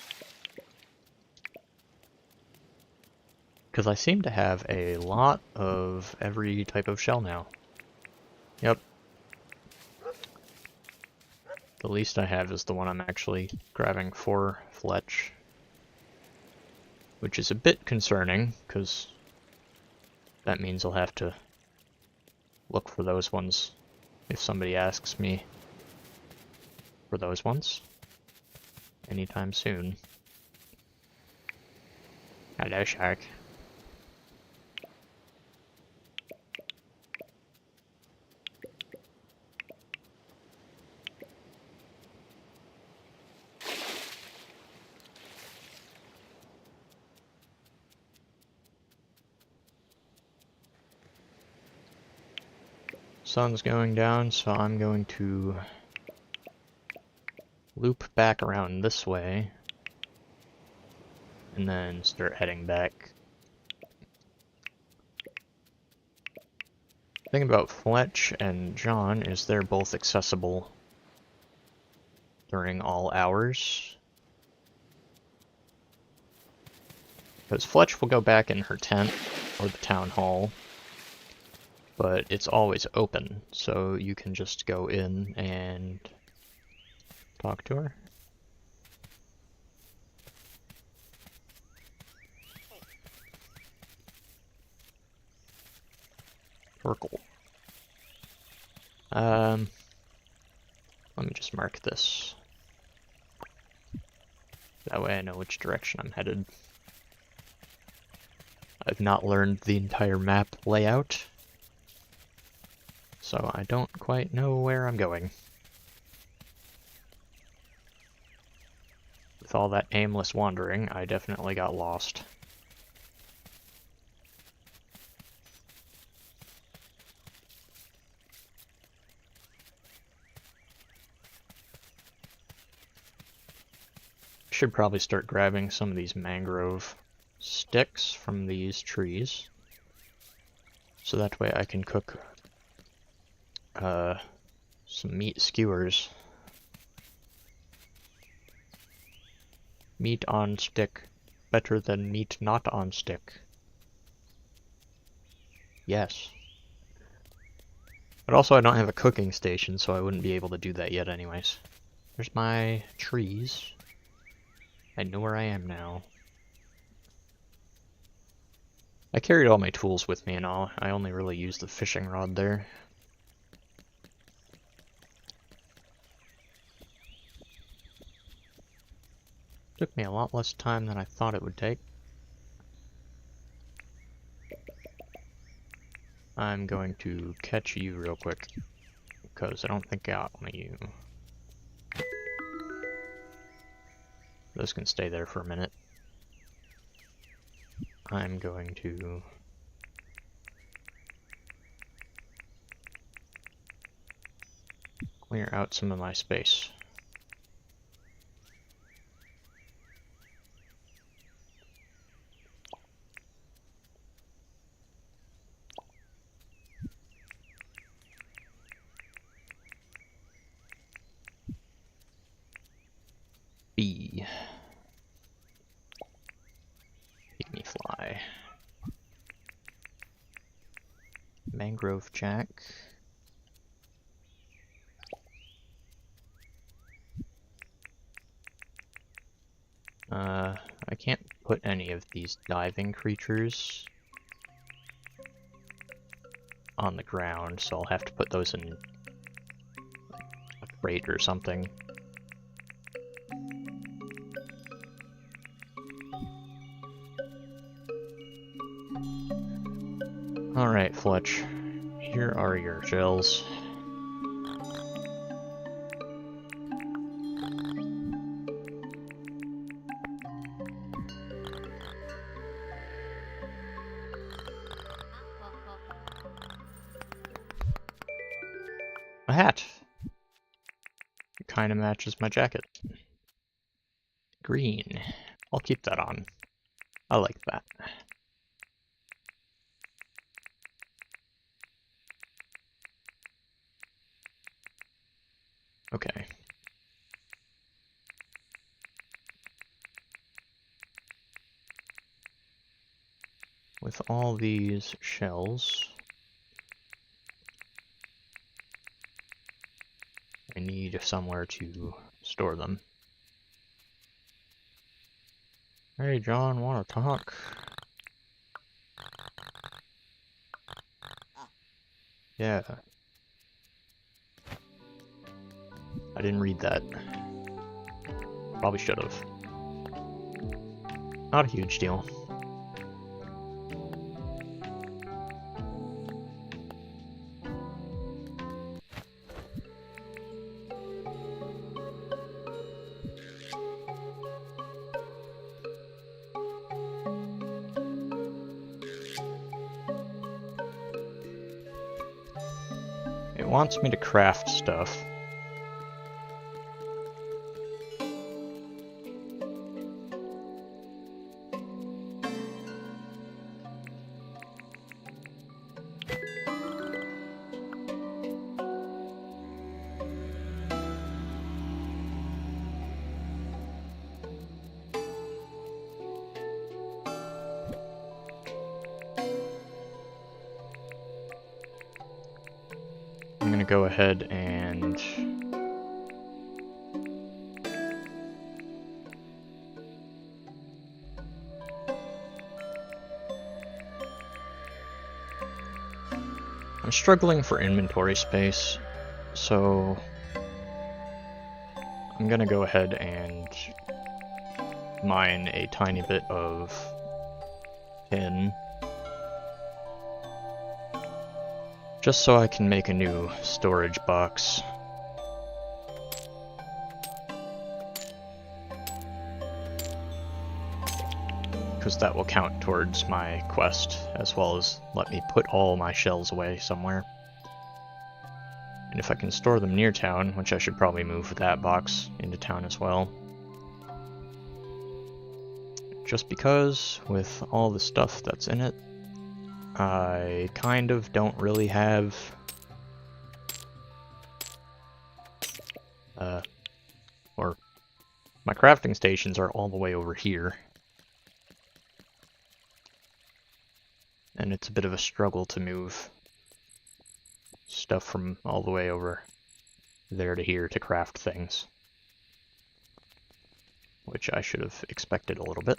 Speaker 1: Because I seem to have a lot of every type of shell now. Yep. The least I have is the one I'm actually grabbing for Fletch. Which is a bit concerning, because that means I'll have to look for those ones if somebody asks me for those ones anytime soon. Hello, shark. Sun's going down, so I'm going to loop back around this way and then start heading back. The thing about Fletch and John is they're both accessible during all hours. Because Fletch will go back in her tent or the town hall, but it's always open, so you can just go in and talk to her. Urkel. Let me just mark this. That way I know which direction I'm headed. I've not learned the entire map layout, so I don't quite know where I'm going. With all that aimless wandering, I definitely got lost. Should probably start grabbing some of these mangrove sticks from these trees, so that way I can cook some meat skewers. Meat on stick, better than meat not on stick. Yes. But also I don't have a cooking station, so I wouldn't be able to do that yet anyways. There's my trees. I know where I am now. I carried all my tools with me and all. I only really used the fishing rod there. Took me a lot less time than I thought it would take. I'm going to catch you real quick, because I don't think I got one of you. Those can stay there for a minute. I'm going to clear out some of my space. B. Pygmy fly. Mangrove jack. I can't put any of these diving creatures on the ground, so I'll have to put those in a crate or something. Alright, Fletch. Here are your shells. A hat! It kinda matches my jacket. Green. I'll keep that on. I like that. Okay. With all these shells, I need somewhere to store them. Hey John, wanna talk? Yeah. I didn't read that. Probably should have. Not a huge deal. It wants me to craft stuff. I'm gonna go ahead and I'm struggling for inventory space, so I'm gonna go ahead and mine a tiny bit of tin just so I can make a new storage box. because that will count towards my quest, as well as let me put all my shells away somewhere. And if I can store them near town, which I should probably move that box into town as well. Just because, with all the stuff that's in it, I kind of don't really have or my crafting stations are all the way over here. And it's a bit of a struggle to move stuff from all the way over there to here to craft things. Which I should have expected a little bit.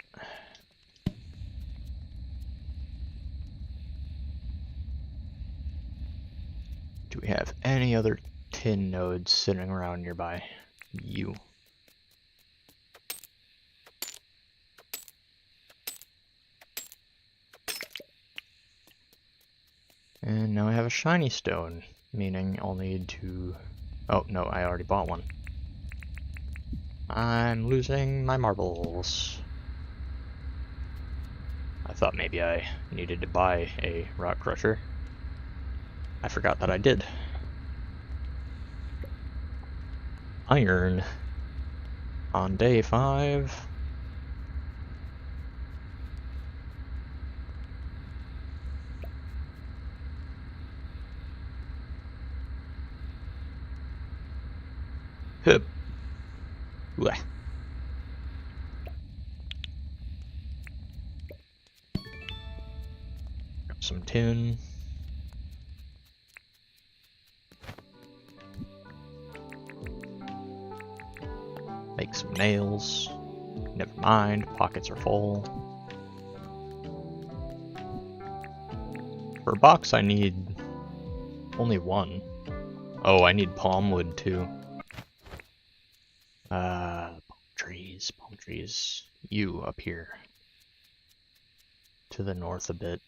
Speaker 1: Do we have any other tin nodes sitting around nearby? You. And now I have a shiny stone, meaning I'll need to... Oh, no, I already bought one. I'm losing my marbles. I thought maybe I needed to buy a rock crusher. I forgot that I did. Iron. On day 5. Hup. Blech. Grab some tin. Make some nails. Never mind, pockets are full. For a box I need only one. Oh, I need palm wood too. Palm trees. You up here. To the north a bit.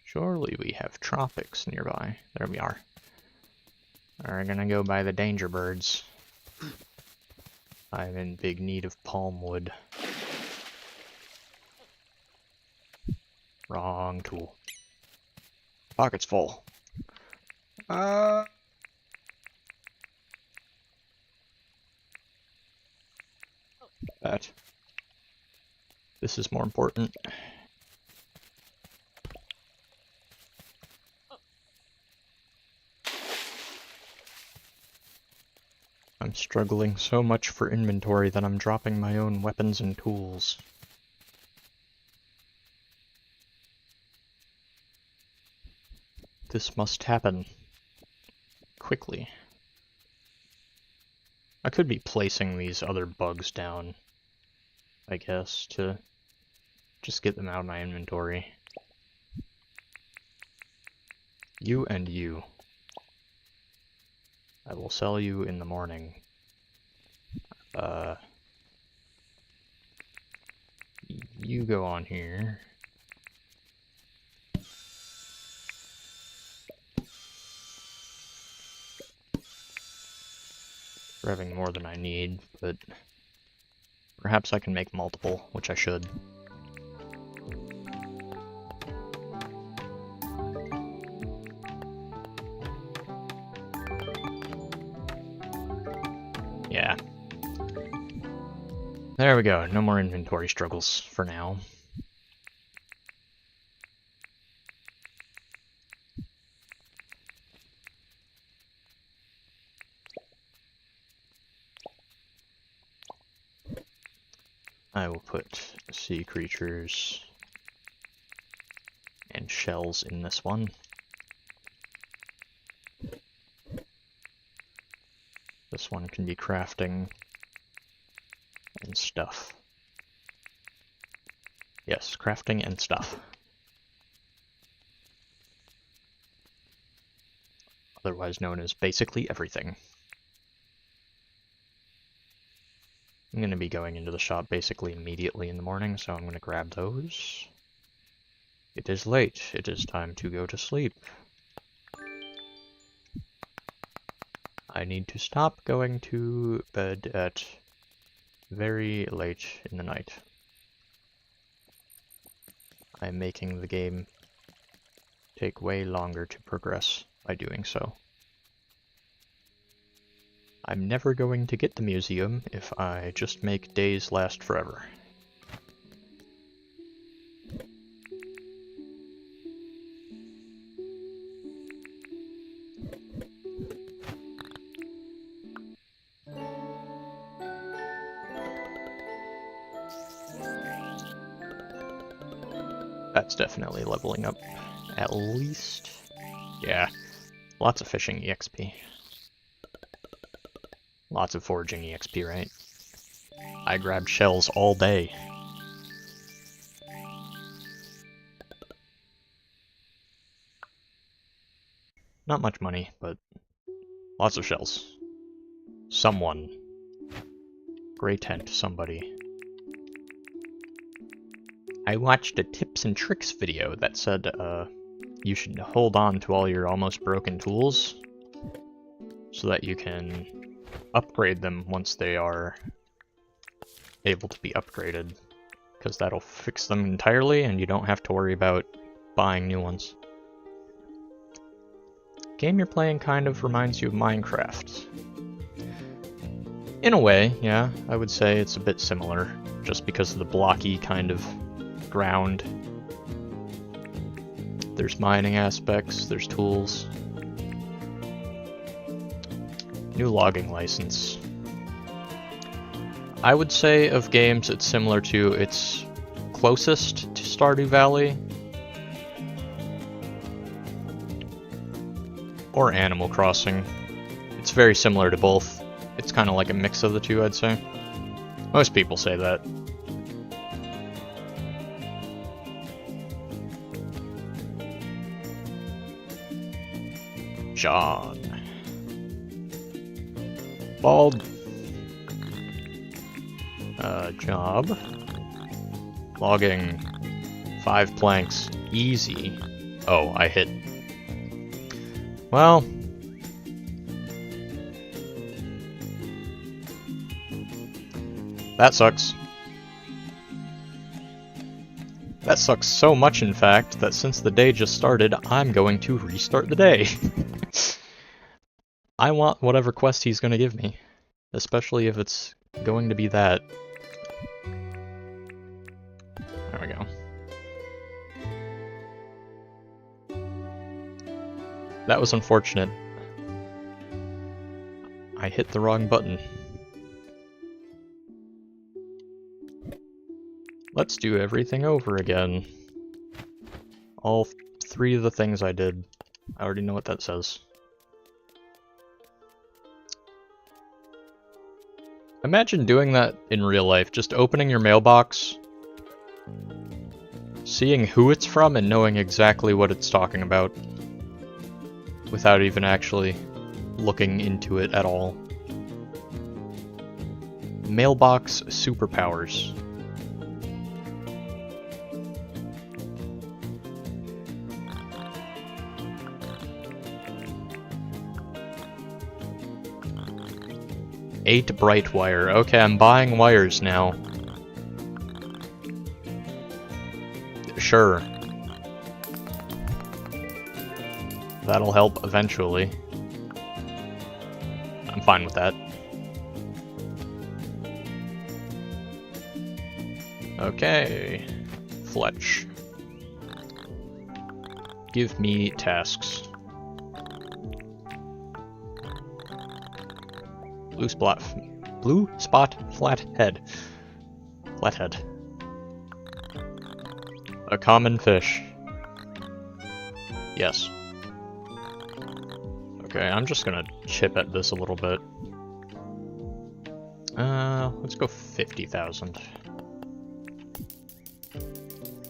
Speaker 1: Surely we have tropics nearby. There we are. We're gonna go by the danger birds. I'm in big need of palm wood. Wrong tool. Pocket's full. That. This is more important. I'm struggling so much for inventory that I'm dropping my own weapons and tools. This must happen. Quickly. I could be placing these other bugs down, I guess, to just get them out of my inventory. You and you. I will sell you in the morning. You go on here. We're having more than I need, but perhaps I can make multiple, which I should. Yeah. There we go, no more inventory struggles for now. I will put sea creatures and shells in this one. This one can be crafting and stuff. Yes, crafting and stuff. Otherwise known as basically everything. I'm going to be going into the shop basically immediately in the morning, so I'm going to grab those. It is late. It is time to go to sleep. I need to stop going to bed at very late in the night. I'm making the game take way longer to progress by doing so. I'm never going to get the museum if I just make days last forever. That's definitely leveling up. At least. Yeah. Lots of fishing EXP. Lots of foraging EXP, right? I grabbed shells all day. Not much money, but lots of shells. Someone. Gray tent, somebody. I watched a tips and tricks video that said, you should hold on to all your almost broken tools so that you can upgrade them once they are able to be upgraded, because that'll fix them entirely and you don't have to worry about buying new ones. Game you're playing kind of reminds you of Minecraft. In a way, yeah, I would say it's a bit similar, just because of the blocky kind of ground. There's mining aspects, there's tools. New logging license. I would say of games it's similar to its closest to Stardew Valley. Or Animal Crossing. It's very similar to both. It's kind of like a mix of the two, I'd say. Most people say that. John. Bald. Job. Logging. 5 planks. Easy. Oh, I hit. Well. That sucks. That sucks so much, in fact, that since the day just started, I'm going to restart the day. I want whatever quest he's going to give me, especially if it's going to be that. There we go. That was unfortunate. I hit the wrong button. Let's do everything over again. All 3 of the things I did. I already know what that says. Imagine doing that in real life, just opening your mailbox, seeing who it's from, and knowing exactly what it's talking about, without even actually looking into it at all. Mailbox superpowers. Eight bright wire. Okay, I'm buying wires now. Sure. That'll help eventually. I'm fine with that. Okay. Fletch. Give me tasks. Blue spot flathead. Flathead. A common fish. Yes. Okay, I'm just gonna chip at this a little bit. Let's go 50,000.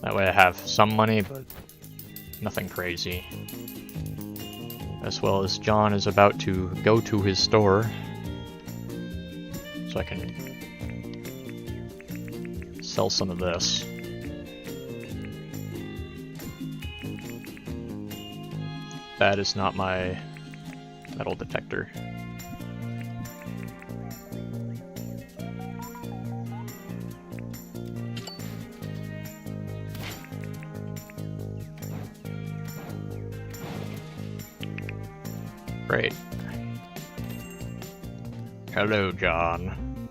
Speaker 1: That way I have some money, but nothing crazy. As well as John is about to go to his store. So I can sell some of this. That is not my metal detector. Great. Hello, John.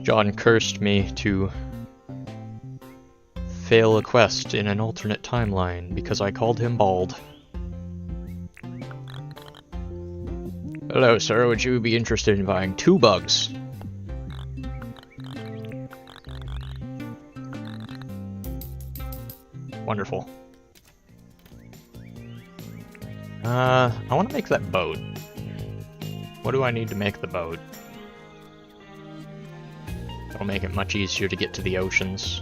Speaker 1: John cursed me to fail a quest in an alternate timeline because I called him bald. Hello, sir. Would you be interested in buying 2 bugs? Wonderful. I want to make that boat. What do I need to make the boat? It'll make it much easier to get to the oceans.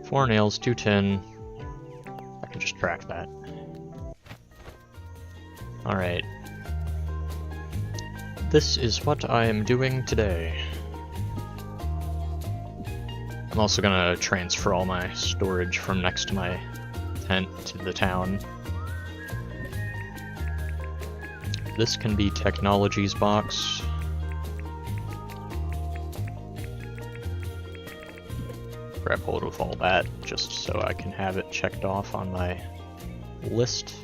Speaker 1: Four nails, 2 tin. I can just track that. Alright. This is what I am doing today. I'm also gonna transfer all my storage from next to my tent to the town. This can be technology's box. Grab hold of all that just so I can have it checked off on my list.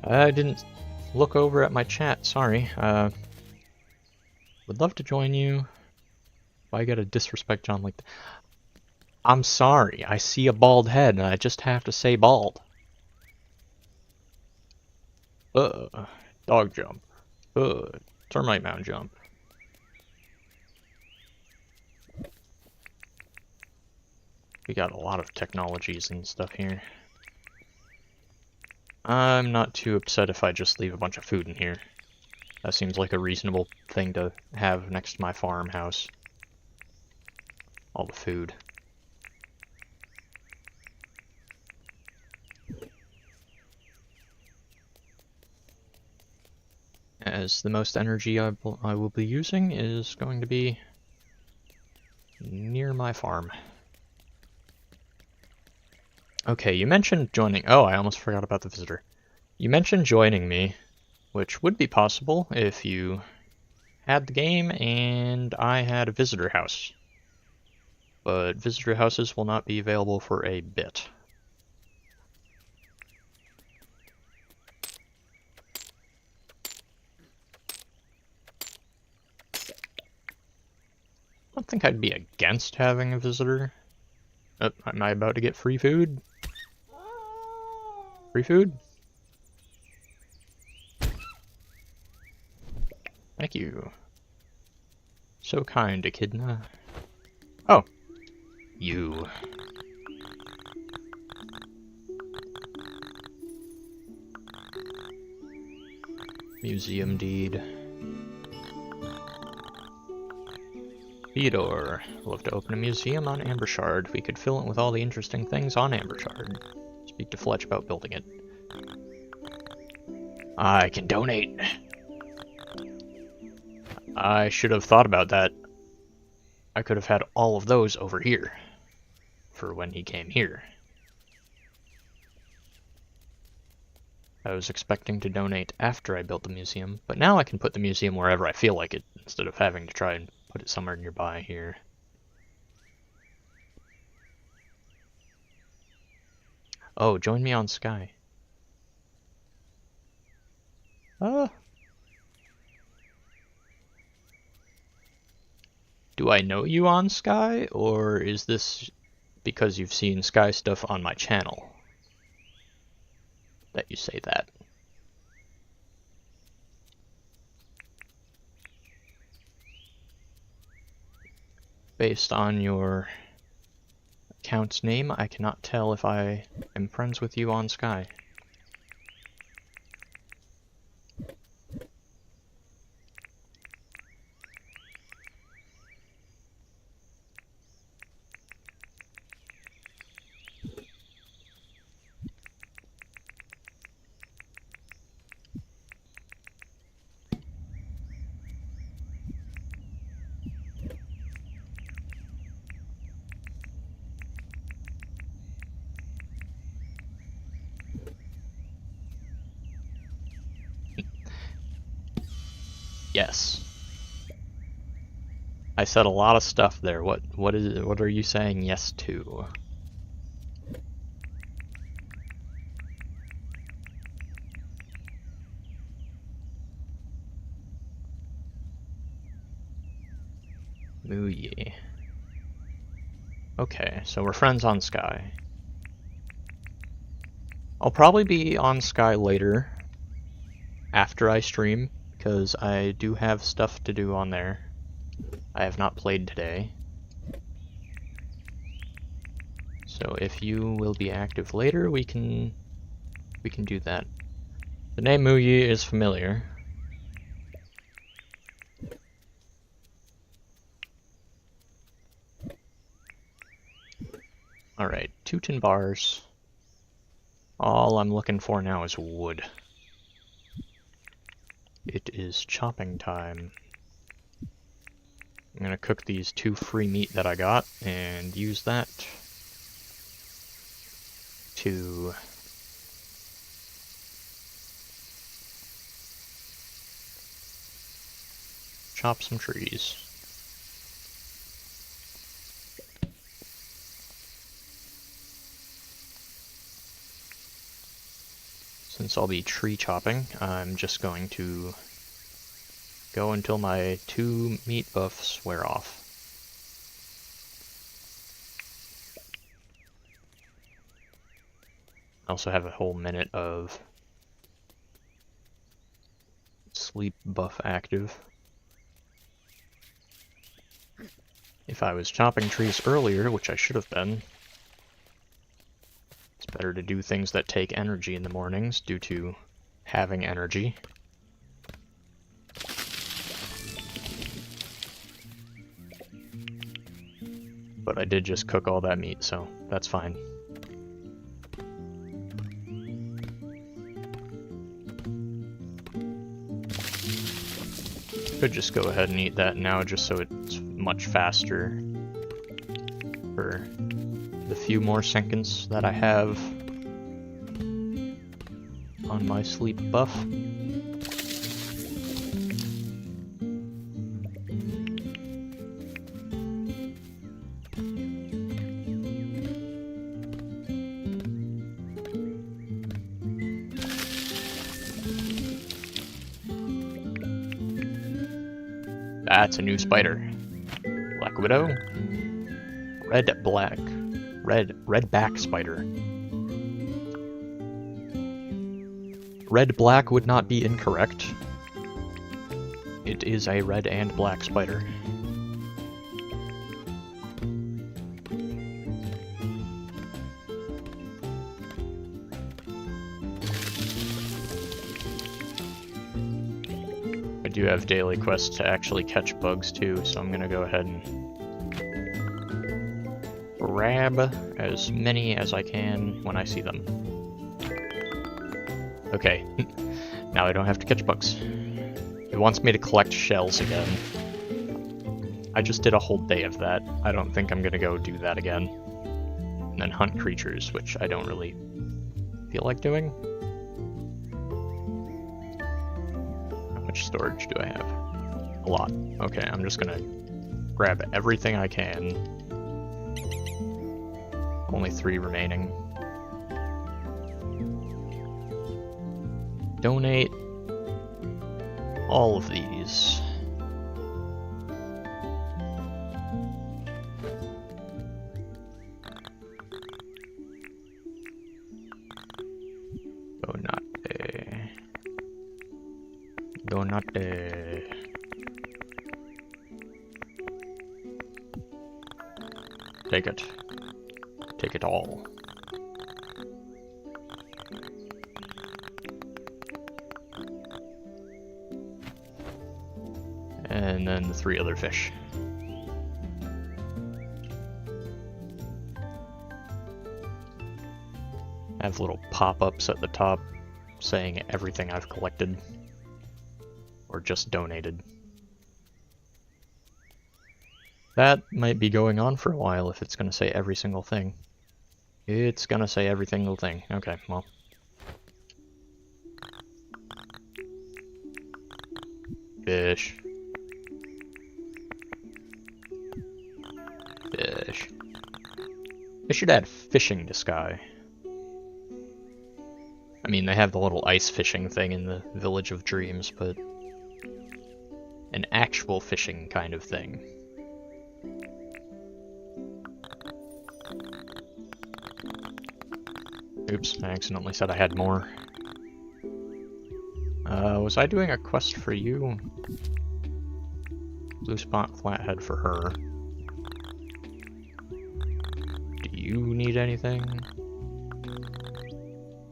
Speaker 1: I didn't look over at my chat, sorry. Would love to join you. Why gotta disrespect John like that? I'm sorry, I see a bald head and I just have to say bald. Dog jump. Termite mound jump. We got a lot of technologies and stuff here. I'm not too upset if I just leave a bunch of food in here. That seems like a reasonable thing to have next to my farmhouse. All the food. As the most energy I will be using is going to be near my farm. Okay, you mentioned joining. Oh, I almost forgot about the visitor. You mentioned joining me, which would be possible if you had the game and I had a visitor house. But visitor houses will not be available for a bit. I don't think I'd be against having a visitor. Oh, am I about to get free food? Free food? Thank you. So kind, Echidna. Oh. You. Museum deed. Theodore. Love to open a museum on Ambershard. We could fill it with all the interesting things on Ambershard. Speak to Fletch about building it. I can donate. I should have thought about that. I could have had all of those over here for when he came here. I was expecting to donate after I built the museum, but now I can put the museum wherever I feel like it, instead of having to try and put it somewhere nearby here. Oh, join me on Sky. Do I know you on Sky, or is this because you've seen Sky stuff on my channel that you say that? Based on your account's name, I cannot tell if I am friends with you on Sky. Yes. I said a lot of stuff there. What are you saying yes to? Ooh yeah. Okay, so we're friends on Sky. I'll probably be on Sky later, after I stream, because I do have stuff to do on there. I have not played today. So if you will be active later, we can do that. The name Muyi is familiar. Alright, 2 tin bars. All I'm looking for now is wood. It is chopping time. I'm gonna cook these 2 free meat that I got and use that to chop some trees. Since I'll be tree chopping, I'm just going to go until my 2 meat buffs wear off. I also have a whole minute of sleep buff active. If I was chopping trees earlier, which I should have been, it's better to do things that take energy in the mornings due to having energy. But I did just cook all that meat, so that's fine. Could just go ahead and eat that now just so it's much faster for the few more seconds that I have on my sleep buff. That's a new spider. Black Widow. Red-back spider. Red-black would not be incorrect. It is a red and black spider. I do have daily quests to actually catch bugs too, so I'm gonna go ahead and grab as many as I can when I see them. Okay, now I don't have to catch bugs. It wants me to collect shells again. I just did a whole day of that. I don't think I'm gonna go do that again. And then hunt creatures, which I don't really feel like doing. How much storage do I have? A lot. Okay, I'm just gonna grab everything I can. Only 3 remaining. Donate all of these. Donate. Take it. Take it all. And then the 3 other fish. I have little pop-ups at the top saying everything I've collected or just donated. That might be going on for a while if it's going to say every single thing. It's going to say every single thing. Okay, well. Fish. They should add fishing to Sky. I mean, they have the little ice fishing thing in the Village of Dreams, but an actual fishing kind of thing. Oops, I accidentally said I had more. Was I doing a quest for you? Blue spot flathead for her. Do you need anything?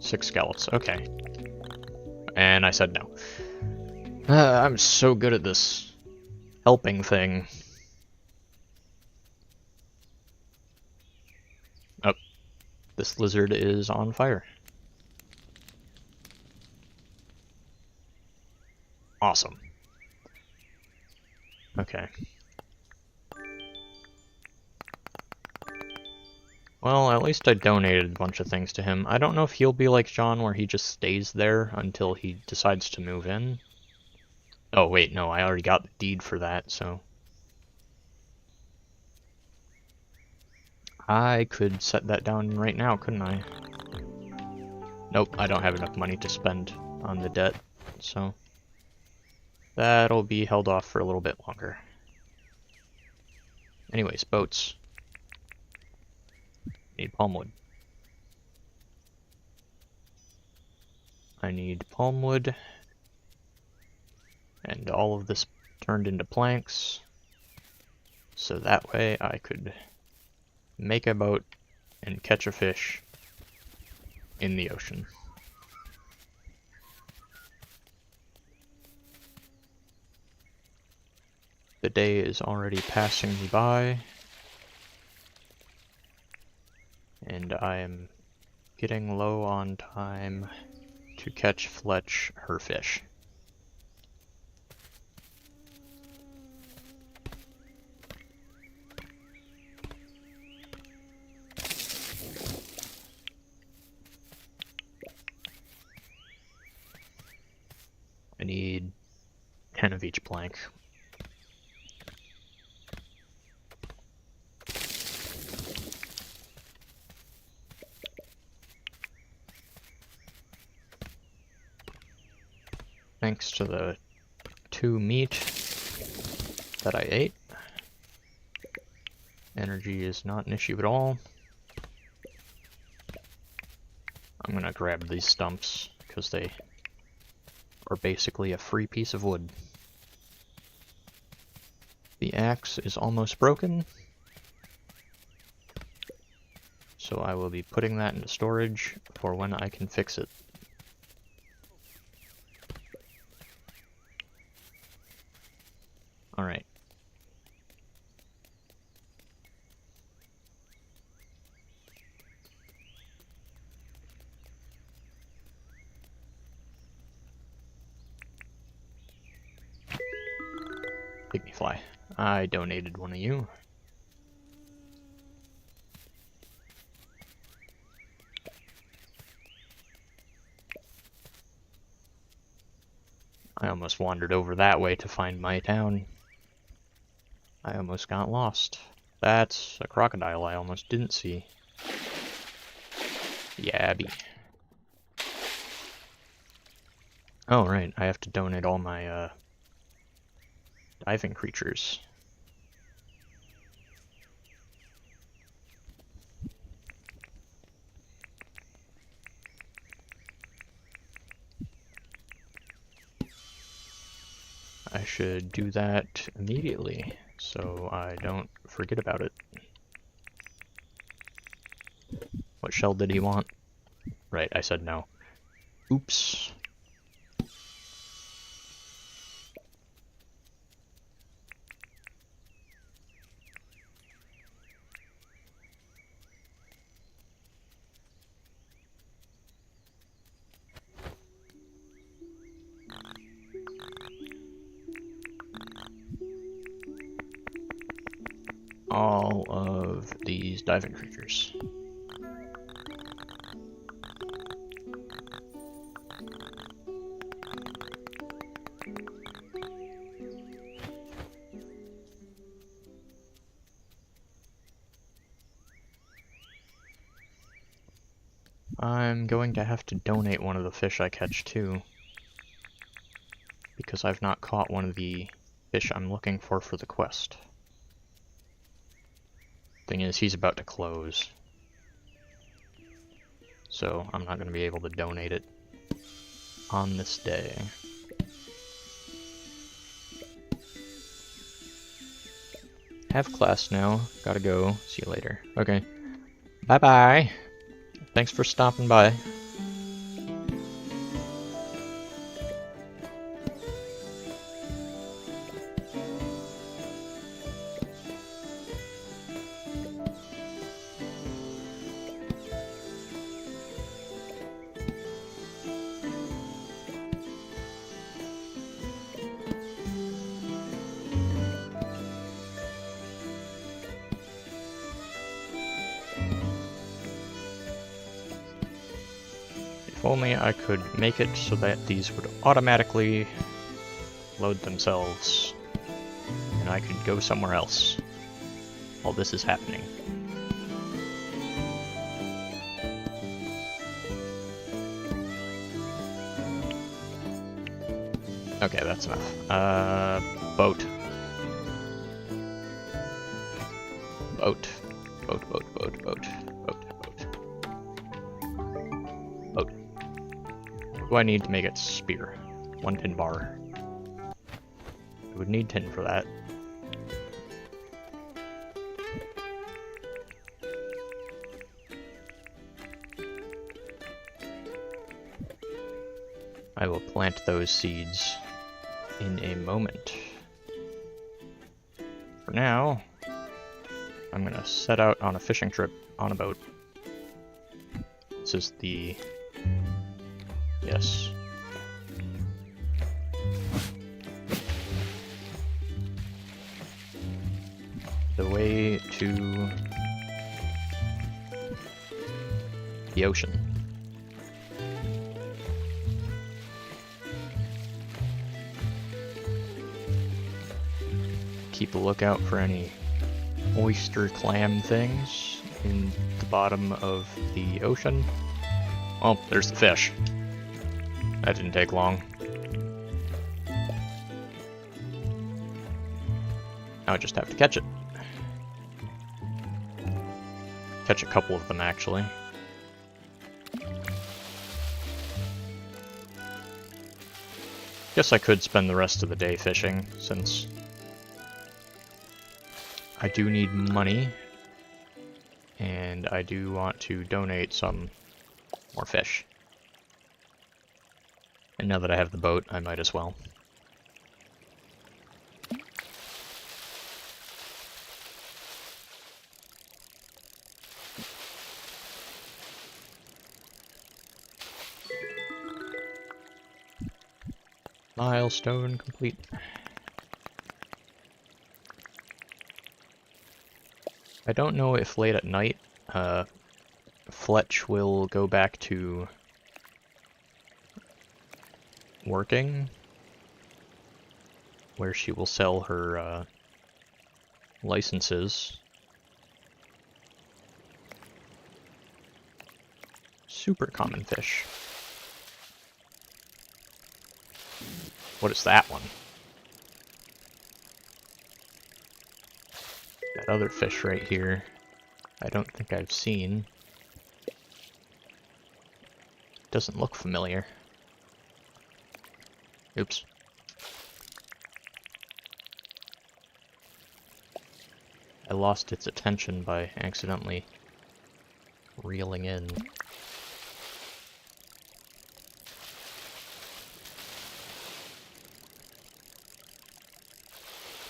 Speaker 1: 6 scallops, okay. And I said no. I'm so good at this helping thing. Oh, this lizard is on fire. Awesome. Okay. Well, at least I donated a bunch of things to him. I don't know if he'll be like John, where he just stays there until he decides to move in. Oh, wait, no, I already got the deed for that, so... I could set that down right now, couldn't I? Nope, I don't have enough money to spend on the debt, so... that'll be held off for a little bit longer. Anyways, boats. Need palmwood. I need palmwood. And all of this turned into planks. So that way I could make a boat and catch a fish in the ocean. The day is already passing me by. And I am getting low on time to catch Fletch her fish. I need 10 of each plank. Thanks to the 2 meat that I ate. Energy is not an issue at all. I'm gonna grab these stumps because they are basically a free piece of wood. The axe is almost broken, so I will be putting that into storage for when I can fix it. Alright. Pygmy fly. I donated one of you. I almost wandered over that way to find my town. I almost got lost. That's a crocodile I almost didn't see. Yabby. Oh, right, I have to donate all my, diving creatures. I should do that immediately, so I don't forget about it. What shell did he want? Right, I said no. Oops. All of these diving creatures. I'm going to have to donate one of the fish I catch too, because I've not caught one of the fish I'm looking for the quest. Thing is, he's about to close, so I'm not going to be able to donate it on this day. Have class now. Gotta go. See you later. Okay. Bye-bye. Thanks for stopping by. If only I could make it so that these would automatically load themselves, and I could go somewhere else while this is happening. Okay, that's enough. Boat. Boat. Boat, boat, boat, boat, boat, boat. Boat. What do I need to make it spear? 1 tin bar. I would need tin for that. I will plant those seeds in a moment. For now, I'm gonna set out on a fishing trip on a boat. This is the... yes. The way to the ocean. Keep a lookout for any oyster clam things in the bottom of the ocean. Oh, there's the fish. That didn't take long. Now I just have to catch it. Catch a couple of them, actually. Guess I could spend the rest of the day fishing, since I do need money, and I do want to donate some more fish. And now that I have the boat, I might as well. Milestone complete. I don't know if late at night, Fletch will go back to working, where she will sell her licenses. Super common fish. What is that one? That other fish right here, I don't think I've seen. Doesn't look familiar. Oops. I lost its attention by accidentally reeling in.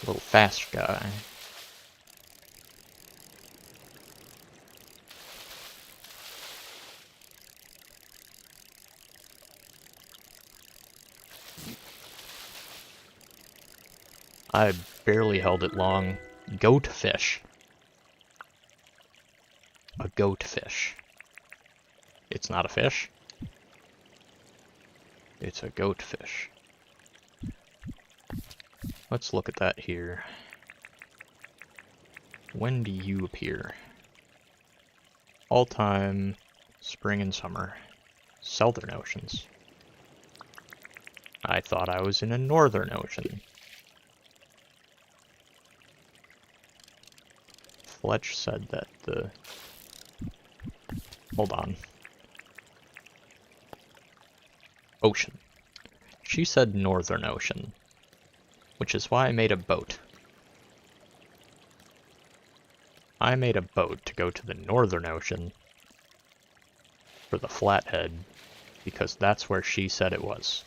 Speaker 1: Little fast guy. I barely held it long. Goatfish. A goatfish. It's not a fish. It's a goatfish. Let's look at that here. When do you appear? All time Spring and summer. Southern oceans. I thought I was in a northern ocean. Fletch said that the... Hold on. Ocean. She said northern ocean, which is why I made a boat. I made a boat to go to the northern ocean for the Flathead, because that's where she said it was.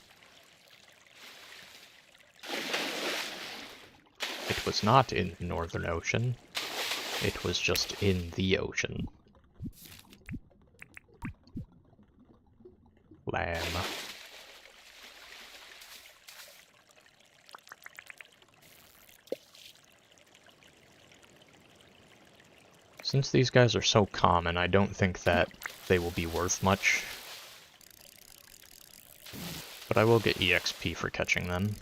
Speaker 1: It was not in the northern ocean. It was just in the ocean. Lamb. Since these guys are so common, I don't think that they will be worth much. But I will get EXP for catching them.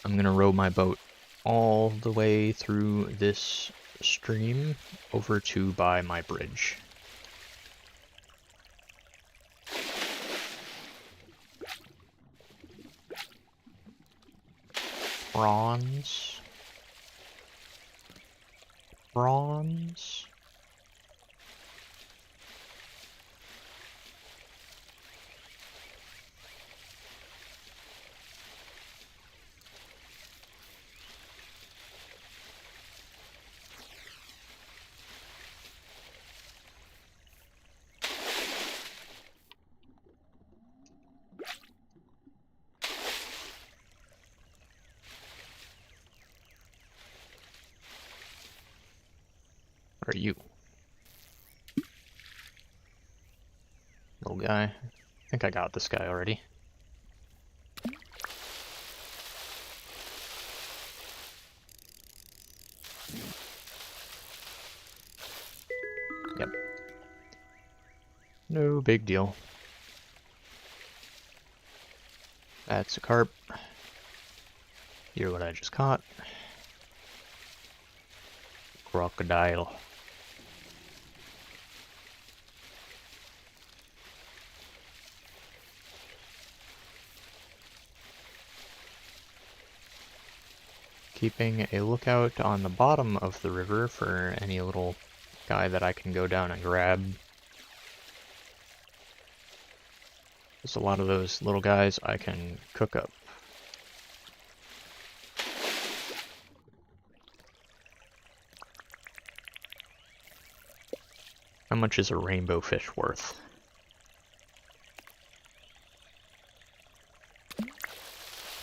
Speaker 1: I'm gonna row my boat all the way through this stream over to by my bridge. Bronze. Bronze. Where are you? Little guy. I think I got this guy already. Yep. No big deal. That's a carp. You're what I just caught. Crocodile. Keeping a lookout on the bottom of the river for any little guy that I can go down and grab. There's a lot of those little guys I can cook up. How much is a rainbow fish worth?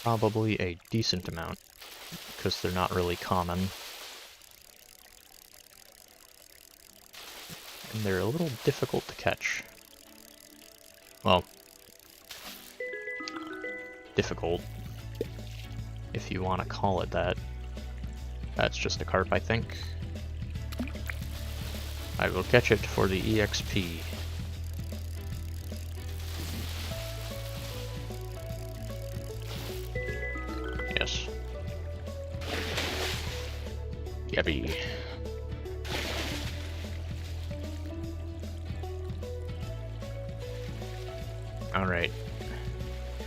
Speaker 1: Probably a decent amount, because they're not really common. And they're a little difficult to catch. Well, difficult, if you want to call it that. That's just a carp, I think. I will catch it for the EXP. Yes. Yabby. Alright.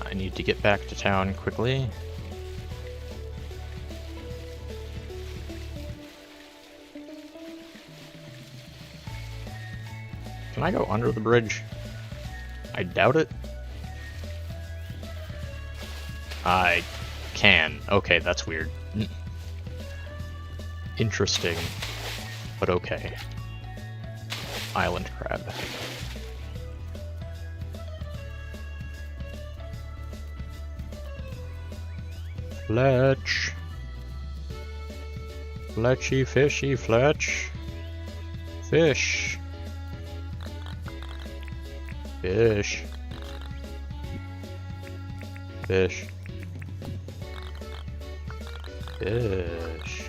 Speaker 1: I need to get back to town quickly. Can I go under the bridge? I doubt it. I can. Okay, that's weird. Interesting, but okay. Island crab. Fletch. Fletchy, fishy, Fletch. Fish. Fish. Fish. Fish.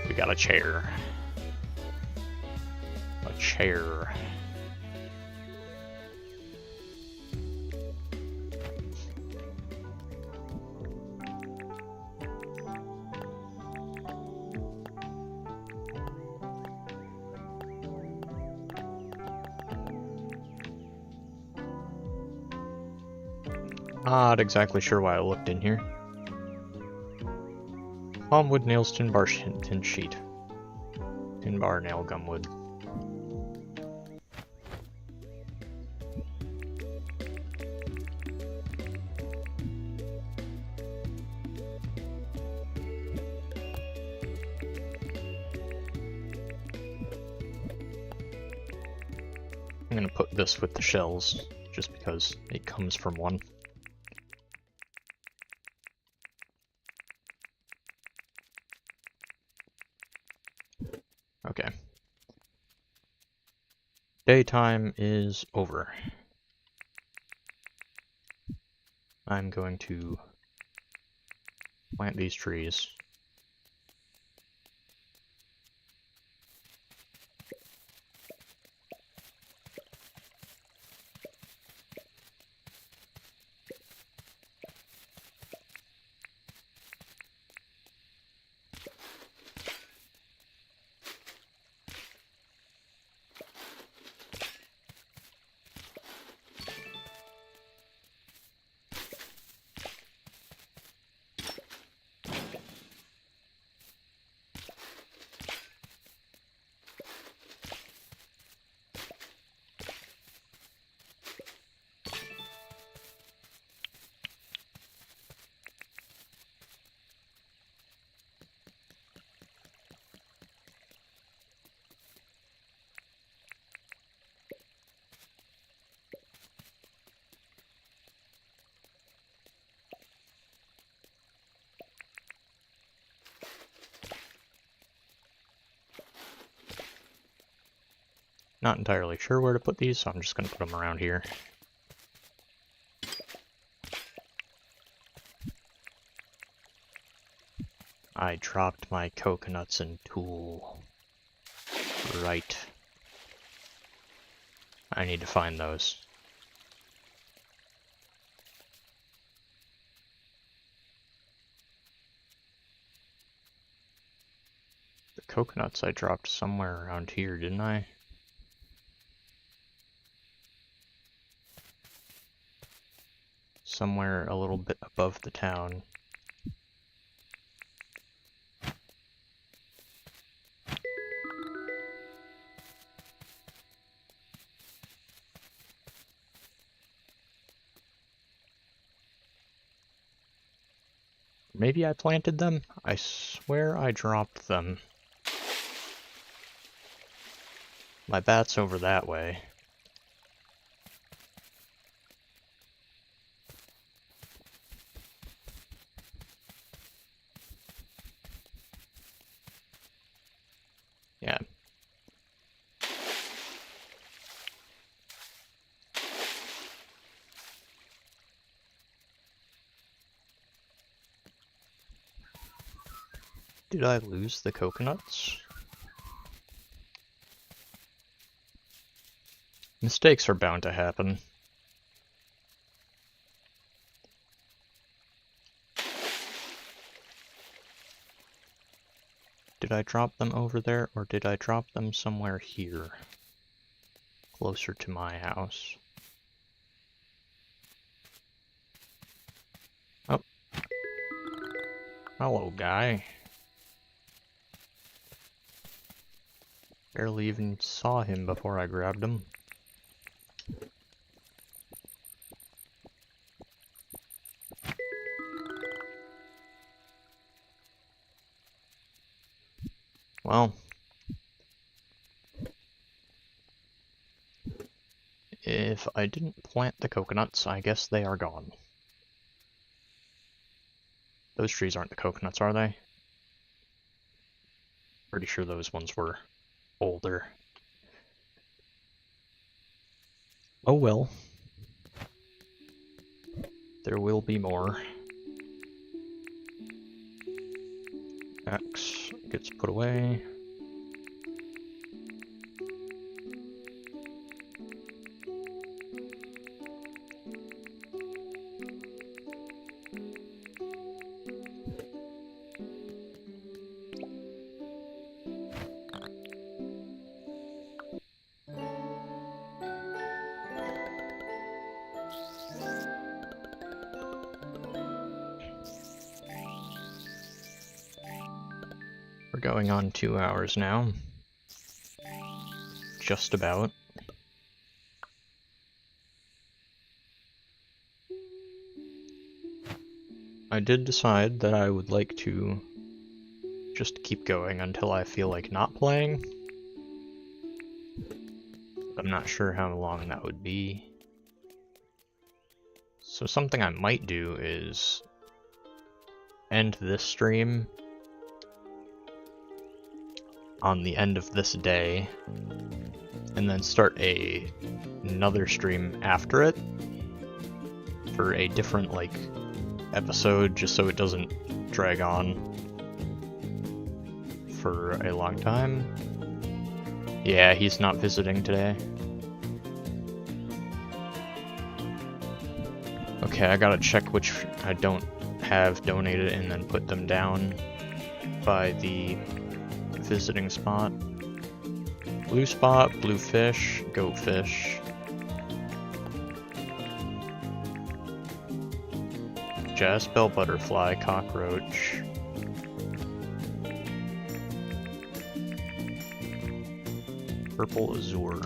Speaker 1: We got a chair. A chair. Not exactly sure why I looked in here. Palm wood nails, tin bar, tin sheet. Tin bar, nail, gum wood. I'm gonna put this with the shells, just because it comes from one. Okay. Daytime is over. I'm going to plant these trees. Not entirely sure where to put these, so I'm just going to put them around here. I dropped my coconuts and tool. Right. I need to find those. The coconuts I dropped somewhere around here, didn't I? Somewhere a little bit above the town. Maybe I planted them? I swear I dropped them. My bat's over that way. Yeah. Did I lose the coconuts? Mistakes are bound to happen. Did I drop them over there, or did I drop them somewhere here? Closer to my house. Oh. Hello, guy. Barely even saw him before I grabbed him. Well, if I didn't plant the coconuts, I guess they are gone. Those trees aren't the coconuts, are they? Pretty sure those ones were older. Oh well. There will be more. Axe gets put away. going on 2 hours now. Just about. I did decide that I would like to just keep going until I feel like not playing. I'm not sure how long that would be. So something I might do is end this stream on the end of this day, and then start another stream after it for a different episode, just so it doesn't drag on for a long time. Yeah, he's not visiting today. Okay, I gotta check which I don't have donated and then put them down by the visiting spot. Blue spot, blue fish, goat fish. Jaspel butterfly, cockroach. Purple azure.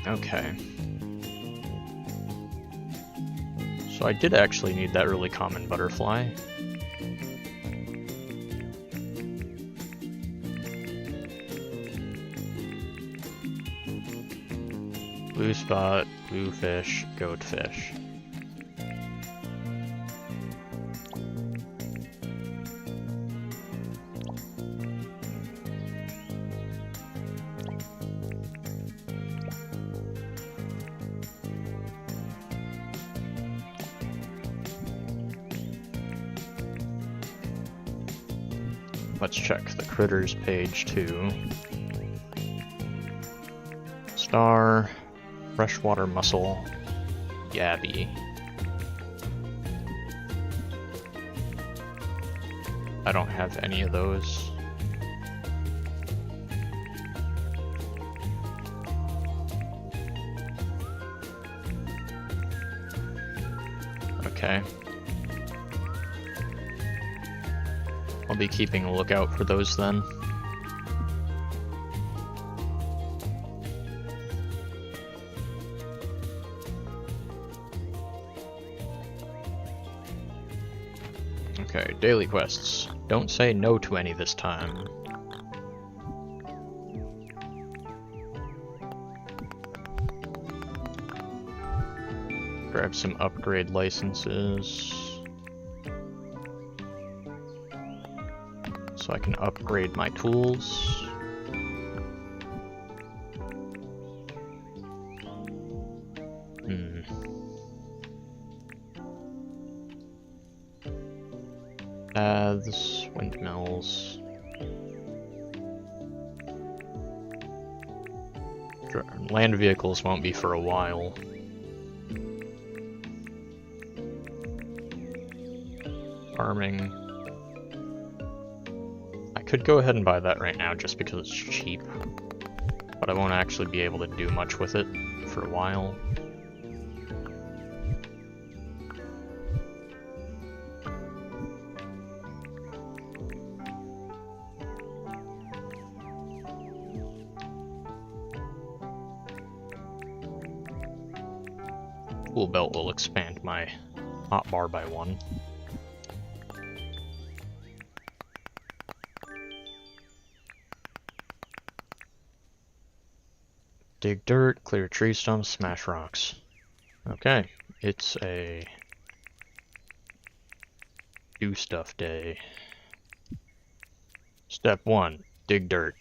Speaker 1: Okay. So I did actually need that really common butterfly. Blue spot, blue fish, goat fish. Let's check the critters page too. Star, freshwater mussel, yabby. I don't have any of those. Okay. I'll be keeping a lookout for those then. Okay, daily quests. Don't say no to any this time. Grab some upgrade licenses, so I can upgrade my tools. Paths, windmills. Land vehicles won't be for a while. Farming. I could go ahead and buy that right now just because it's cheap, but I won't actually be able to do much with it for a while. Tool belt will expand my hotbar by 1. Dig dirt, clear tree stumps, smash rocks. Okay, it's a do stuff day. Step 1, dig dirt.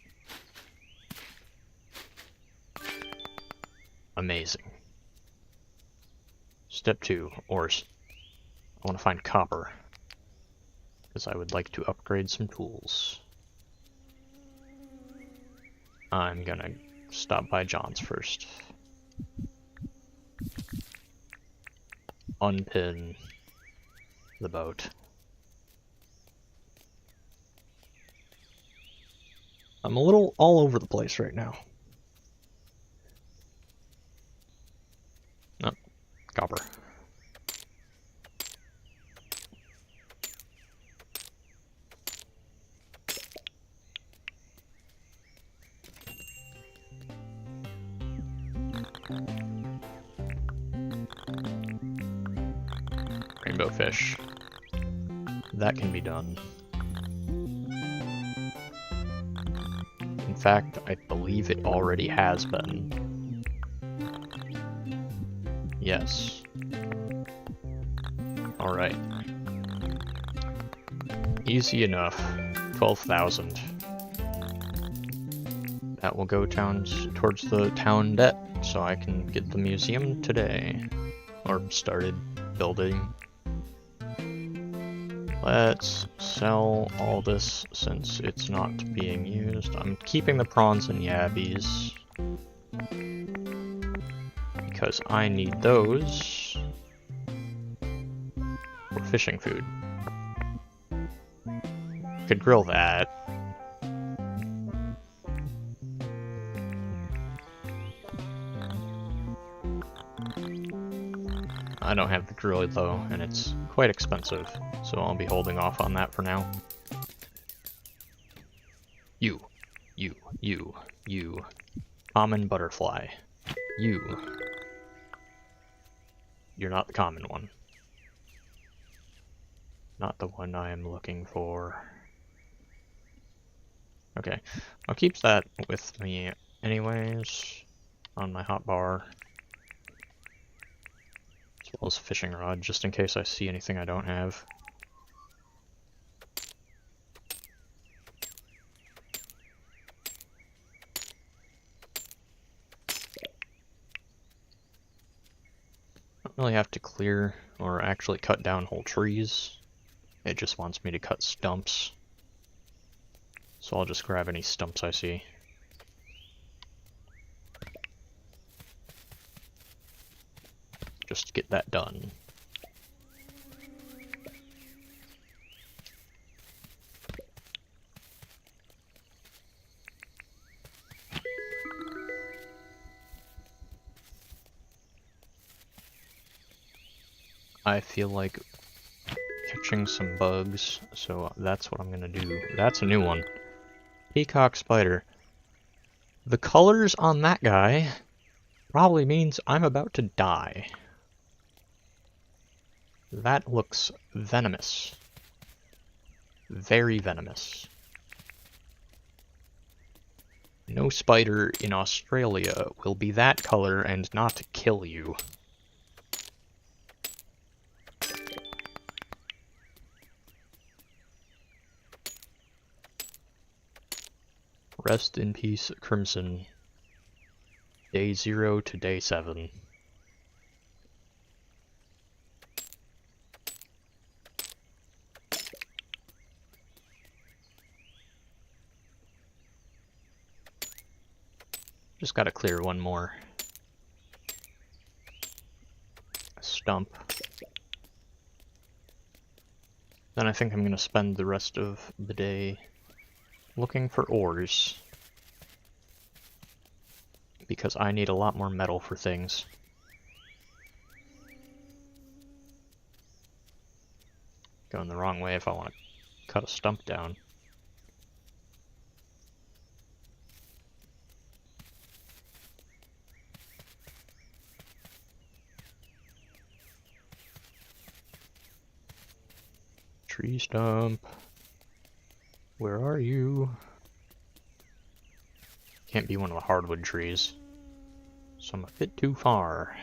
Speaker 1: Amazing. Step 2, ores. I want to find copper, because I would like to upgrade some tools. I'm gonna stop by John's first. Unpin the boat. I'm a little all over the place right now. Copper. Rainbow fish. That can be done. In fact, I believe it already has been. Yes. Alright. Easy enough. 12,000. That will go towards the town debt, so I can get the museum today. Or started building. Let's sell all this since it's not being used. I'm keeping the prawns and yabbies because I need those for fishing food. Could grill that. I don't have the grill though, and it's quite expensive, so I'll be holding off on that for now. You. Common butterfly. You. You're not the common one. Not the one I am looking for. Okay, I'll keep that with me anyways, on my hotbar. As well as fishing rod, just in case I see anything I don't have. Don't really have to clear or actually cut down whole trees. It just wants me to cut stumps. So I'll just grab any stumps I see. Just to get that done. I feel like catching some bugs, so that's what I'm gonna do. That's a new one. Peacock spider. The colors on that guy probably means I'm about to die. That looks venomous. Very venomous. No spider in Australia will be that color and not kill you. Rest in peace, Crimson. Day 0 to day 7. Just gotta clear one more. A stump. Then I think I'm gonna spend the rest of the day looking for ores. Because I need a lot more metal for things. Going the wrong way if I want to cut a stump down. Tree stump. Where are you? Can't be one of the hardwood trees. So I'm a bit too far.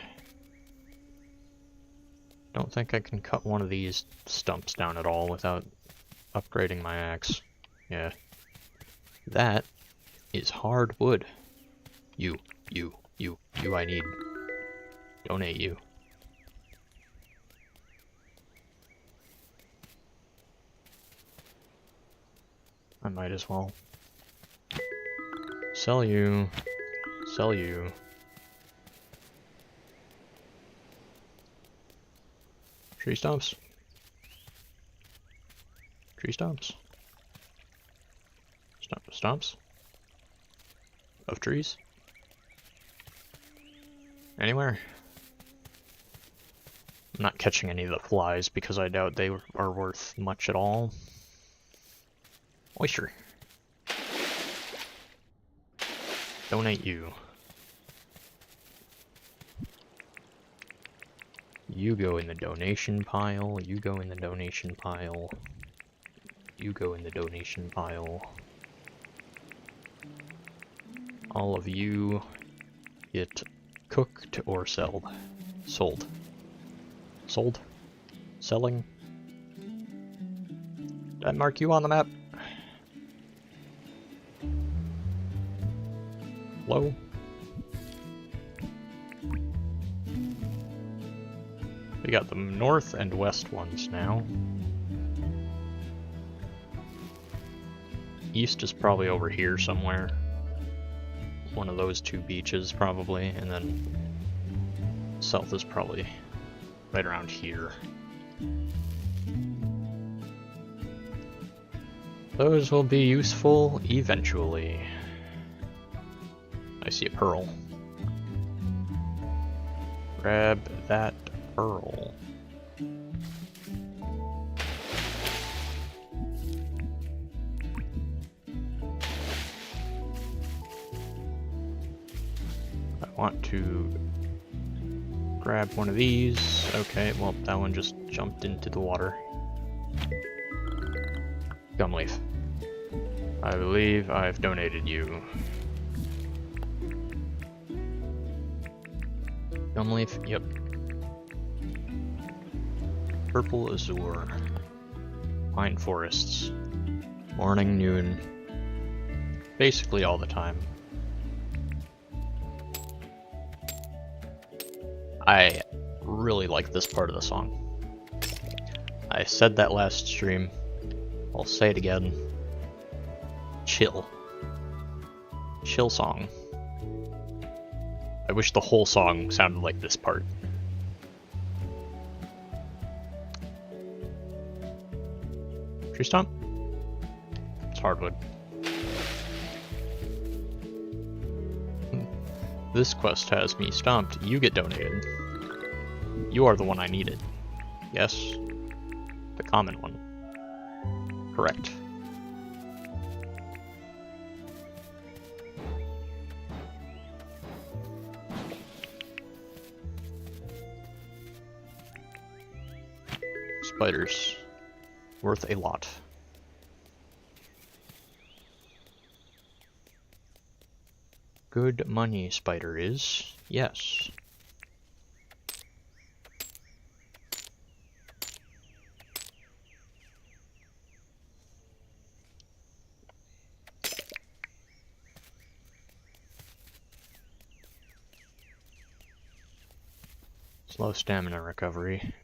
Speaker 1: Don't think I can cut one of these stumps down at all without upgrading my axe. Yeah. That is hardwood. You I need. Donate you. I might as well. Sell you. Sell you. Tree stumps. Tree stumps. Stumps? Of trees? Anywhere? I'm not catching any of the flies because I doubt they are worth much at all. Oyster. Donate you. You go in the donation pile, you go in the donation pile, you go in the donation pile. All of you get cooked or sold. Sold. Sold? Selling? Did I mark you on the map? Hello? We got the north and west ones now. East is probably over here somewhere. One of those two beaches probably, and then south is probably right around here. Those will be useful eventually. I see a pearl. Grab that pearl. I want to grab one of these. Okay, well, that one just jumped into the water. Gum leaf. I believe I've donated you. Gum leaf, yep. Purple azure. Pine forests. Morning, noon. Basically all the time. I really like this part of the song. I said that last stream. I'll say it again. Chill. Chill song. I wish the whole song sounded like this part. Tree stump? It's hardwood. This quest has me stumped. You get donated. You are the one I needed. Yes. The common one. Correct. Spiders. Worth a lot. Good money, spider is. Yes. Slow stamina recovery.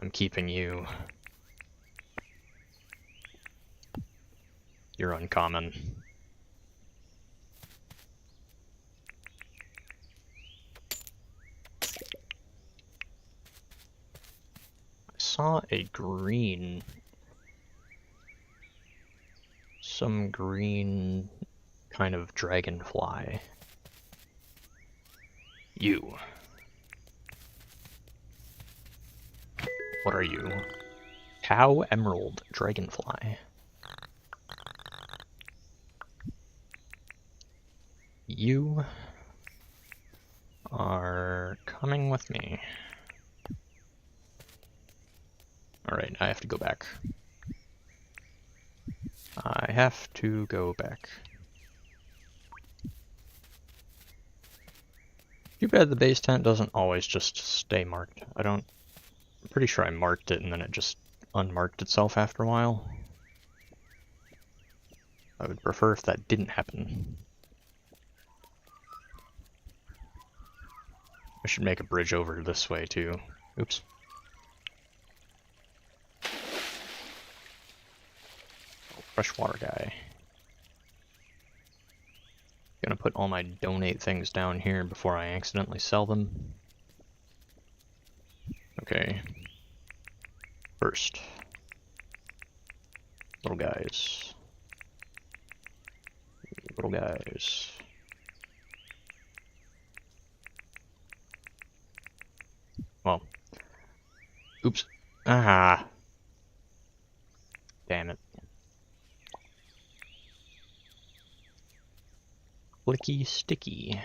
Speaker 1: I'm keeping you. You're uncommon. I saw a green. Some green kind of dragonfly. You. What are you? Cow emerald dragonfly. You are coming with me. Alright, I have to go back. I have to go back. Too bad the base tent doesn't always just stay marked. I'm pretty sure I marked it and then it just unmarked itself after a while. I would prefer if that didn't happen. I should make a bridge over this way too. Oops. Freshwater guy. Gonna put all my donate things down here before I accidentally sell them. Okay. First. Little guys. little guys. Well, oops. Ah. Damn it. Flicky sticky.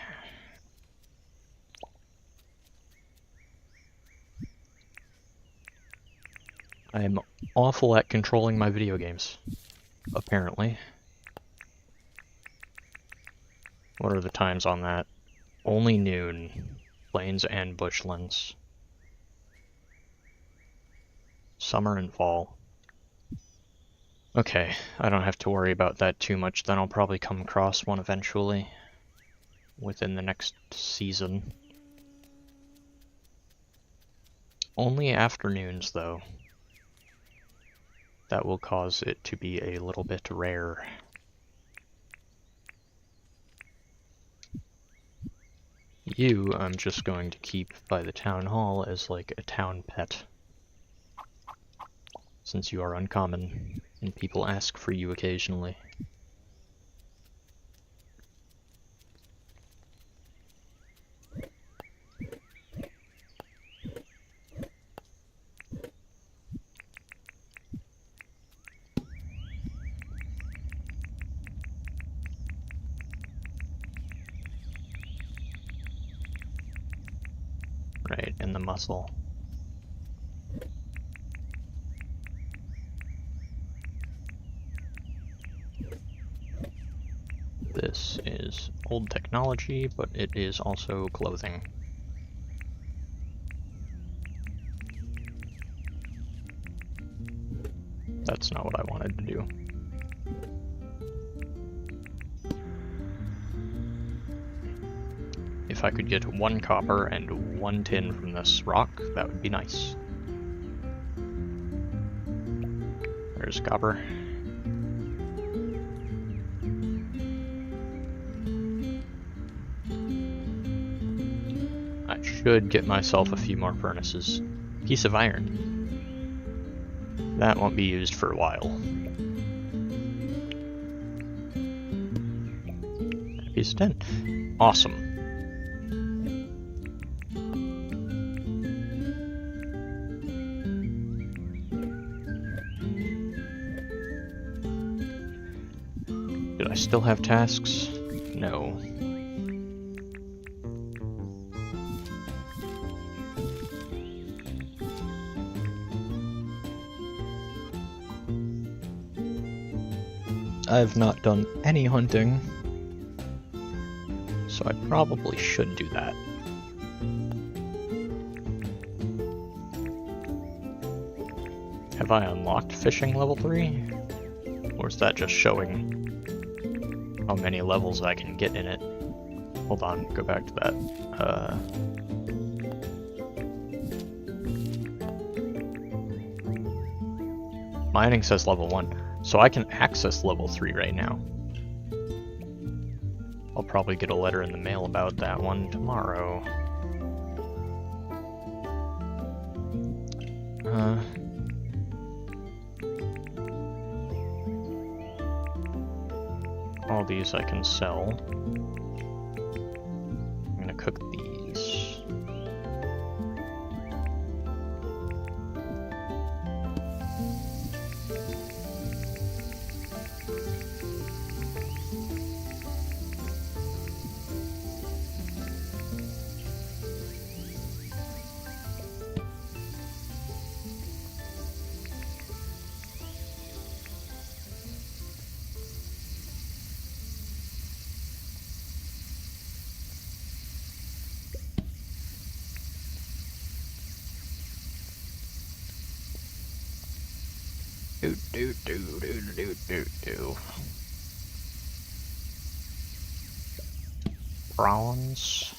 Speaker 1: I am awful at controlling my video games, apparently. What are the times on that? Only noon. Plains and bushlands. Summer and fall. Okay, I don't have to worry about that too much, then I'll probably come across one eventually. Within the next season. Only afternoons, though. That will cause it to be a little bit rare. You, I'm just going to keep by the town hall as like a town pet. Since you are uncommon, and people ask for you occasionally. Right, in the muscle. This is old technology, but it is also clothing. That's not what I wanted to do. If I could get 1 copper and 1 tin from this rock, that would be nice. There's copper. I should get myself a few more furnaces. Piece of iron. That won't be used for a while. A piece of tin. Awesome. Did I still have tasks? No. I've not done any hunting, so I probably should do that. Have I unlocked fishing level 3? Or is that just showing how many levels I can get in it? Hold on, go back to that. Mining says level 1. So I can access level 3 right now. I'll probably get a letter in the mail about that one tomorrow. All these I can sell. I'm gonna cook these. Do. Bronze.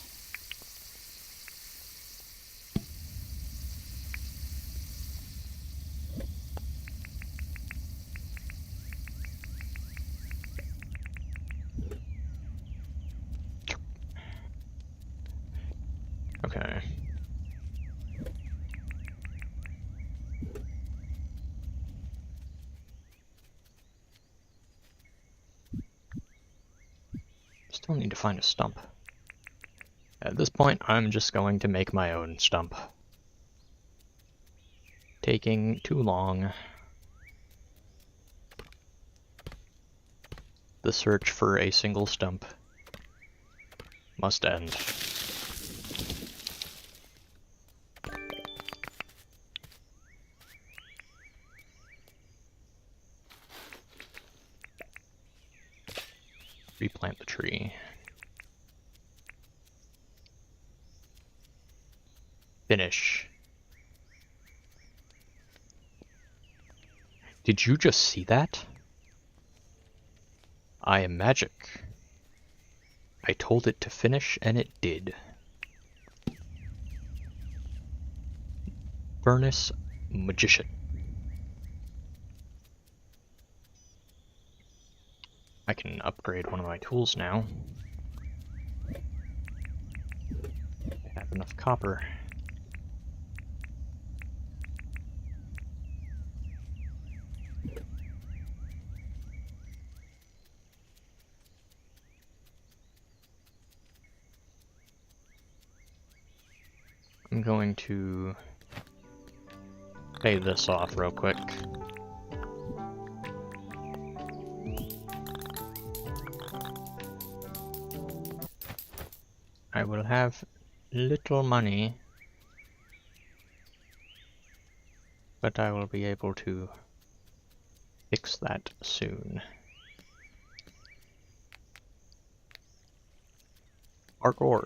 Speaker 1: Okay. Still need to find a stump. At this point, I'm just going to make my own stump. Taking too long. The search for a single stump must end. Replant the tree. Finish. Did you just see that? I am magic. I told it to finish and it did. Furnace Magician. I can upgrade one of my tools now. I have enough copper. I'm going to pay this off real quick. I will have little money, but I will be able to fix that soon. Parkour.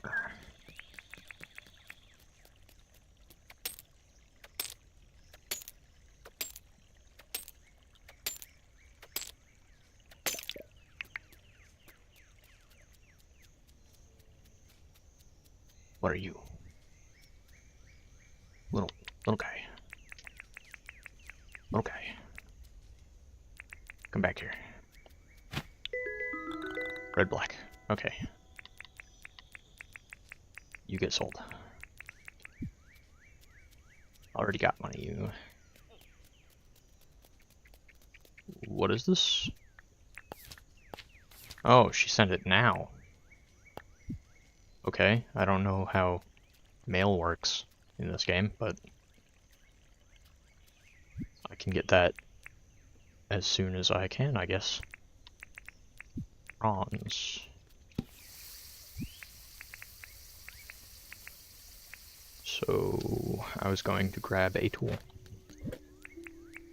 Speaker 1: What are you? Little guy. Little guy. Come back here. Red, black. Okay. You get sold. Already got one of you. What is this? Oh, she sent it now. Okay, I don't know how mail works in this game, but I can get that as soon as I can, I guess. Bronze. So, I was going to grab a tool.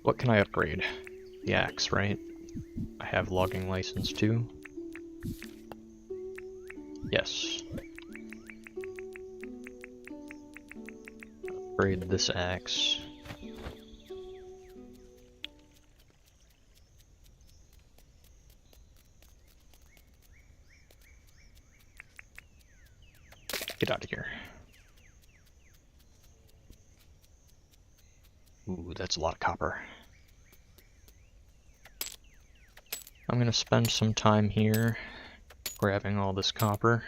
Speaker 1: What can I upgrade? The axe, right? I have logging license too. Yes. Upgrade this axe. Get out of here. Ooh, that's a lot of copper. I'm gonna spend some time here grabbing all this copper.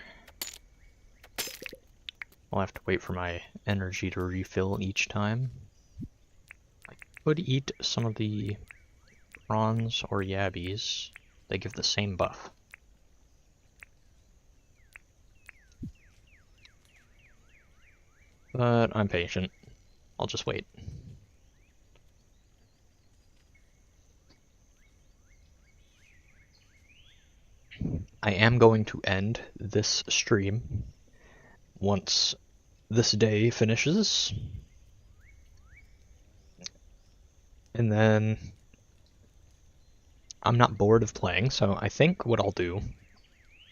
Speaker 1: I'll have to wait for my energy to refill each time. I could eat some of the prawns or yabbies. They give the same buff. But I'm patient. I'll just wait. I am going to end this stream once this day finishes. And then I'm not bored of playing, so I think what I'll do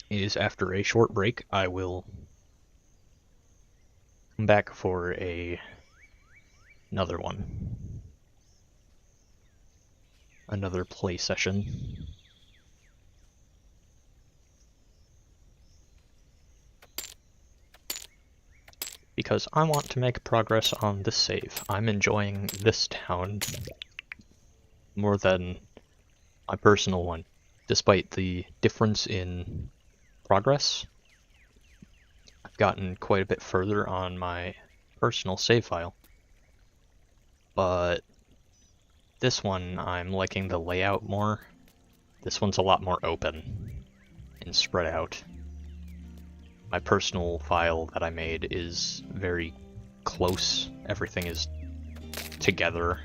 Speaker 1: is after a short break, I will come back for another one. Another play session. Because I want to make progress on this save. I'm enjoying this town more than my personal one, despite the difference in progress. I've gotten quite a bit further on my personal save file, but this one I'm liking the layout more. This one's a lot more open and spread out. my personal file that I made is very close. Everything is together.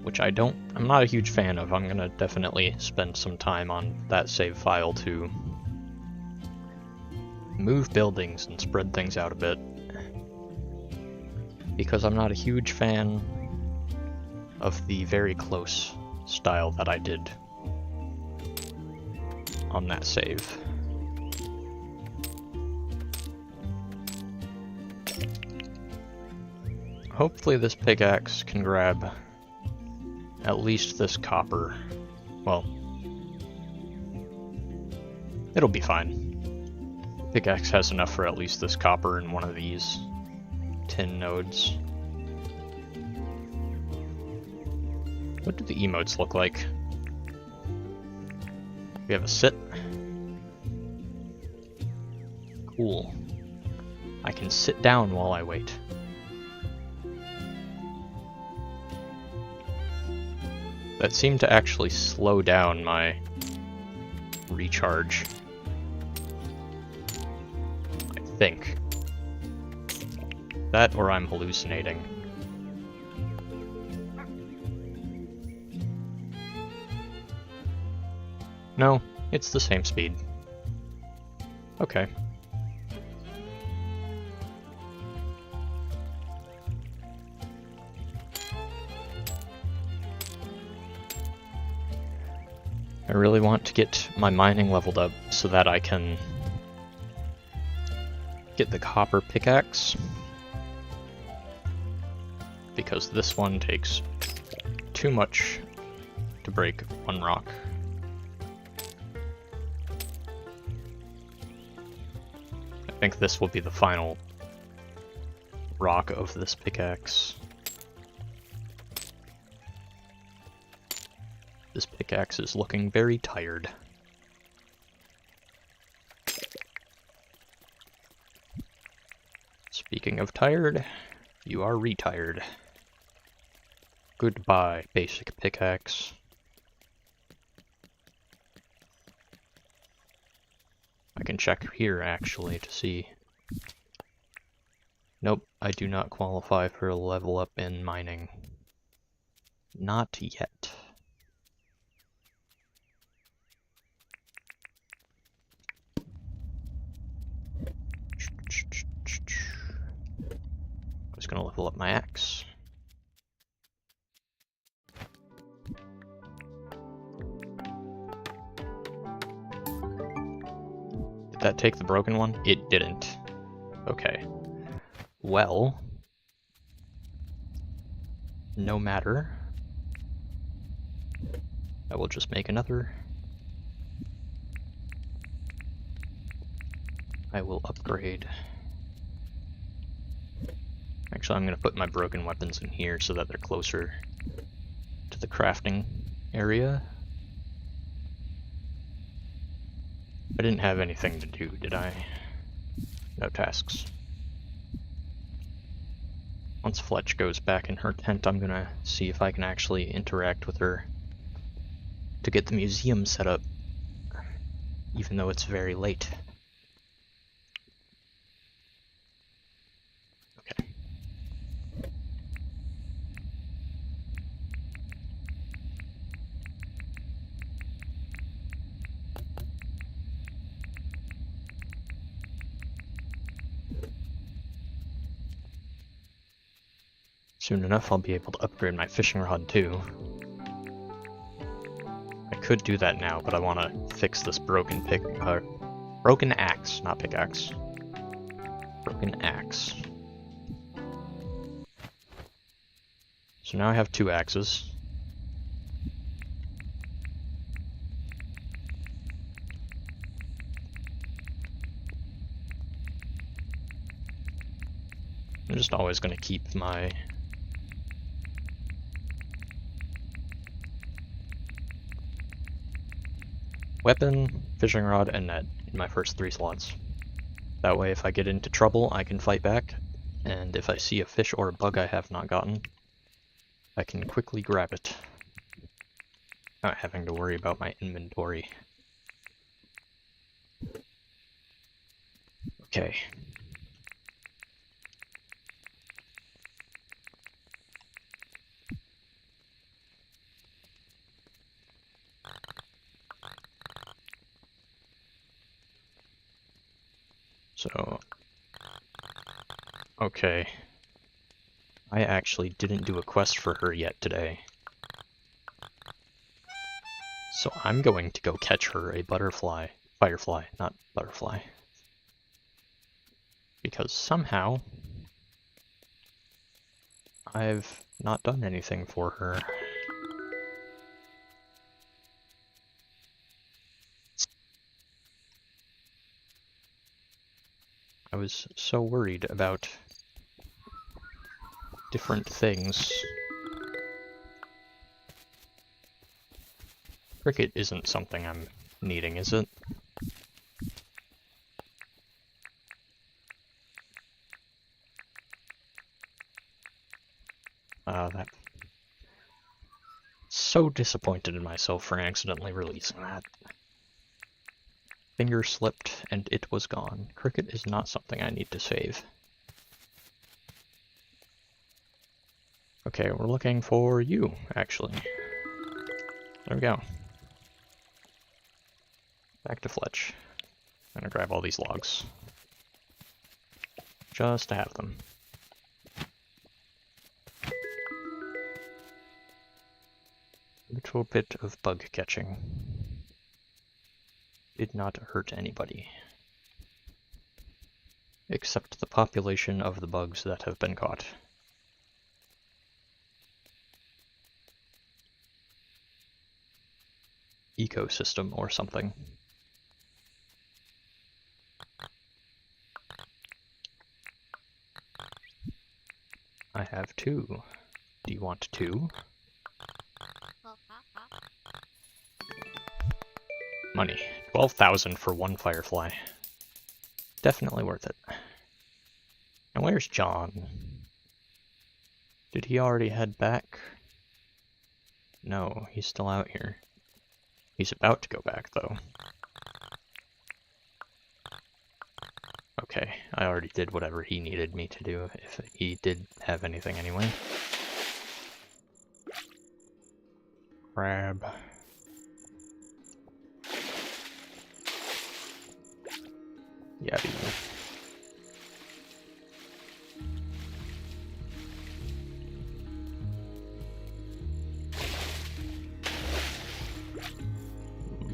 Speaker 1: Which I'm not a huge fan of. I'm gonna definitely spend some time on that save file to move buildings and spread things out a bit. Because I'm not a huge fan of the very close style that I did on that save. Hopefully this pickaxe can grab at least this copper. Well, it'll be fine. Pickaxe has enough for at least this copper and one of these tin nodes. What do the emotes look like? We have a sit. Cool. I can sit down while I wait. That seemed to actually slow down my recharge. I think. That or I'm hallucinating. No, it's the same speed. Okay. I really want to get my mining leveled up so that I can get the copper pickaxe, because this one takes too much to break one rock. I think this will be the final rock of this pickaxe. This pickaxe is looking very tired. Speaking of tired, you are retired. Goodbye, basic pickaxe. I can check here actually to see. Nope, I do not qualify for a level up in mining. Not yet. I'm just gonna level up my axe. Did that take the broken one? It didn't. Okay. Well, no matter. I will just make another. I will upgrade. Actually, I'm going to put my broken weapons in here so that they're closer to the crafting area. I didn't have anything to do, did I? No tasks. Once Fletch goes back in her tent, I'm going to see if I can actually interact with her to get the museum set up, even though it's very late. Soon enough, I'll be able to upgrade my fishing rod too. I could do that now, but I want to fix this broken broken axe, not pickaxe. Broken axe. So now I have 2 axes. I'm just always going to keep my weapon, fishing rod, and net in my first 3 slots. That way if I get into trouble, I can fight back, and if I see a fish or a bug I have not gotten, I can quickly grab it, not having to worry about my inventory Okay. So, okay. I actually didn't do a quest for her yet today. So I'm going to go catch her a firefly, not butterfly. Because somehow I've not done anything for her. I was so worried about different things. Cricket isn't something I'm needing, is it? That... So disappointed in myself for accidentally releasing that. Finger slipped and it was gone. Cricket is not something I need to save. Okay, we're looking for you, actually. There we go. Back to Fletch. I'm gonna grab all these logs. Just to have them. A little bit of bug catching. Did not hurt anybody. Except the population of the bugs that have been caught. Ecosystem or something. I have 2. Do you want 2? Money. 12,000 for 1 firefly. Definitely worth it. And where's John? Did he already head back? No, he's still out here. He's about to go back, though. Okay, I already did whatever he needed me to do, if he did have anything anyway. Crab. Yabby.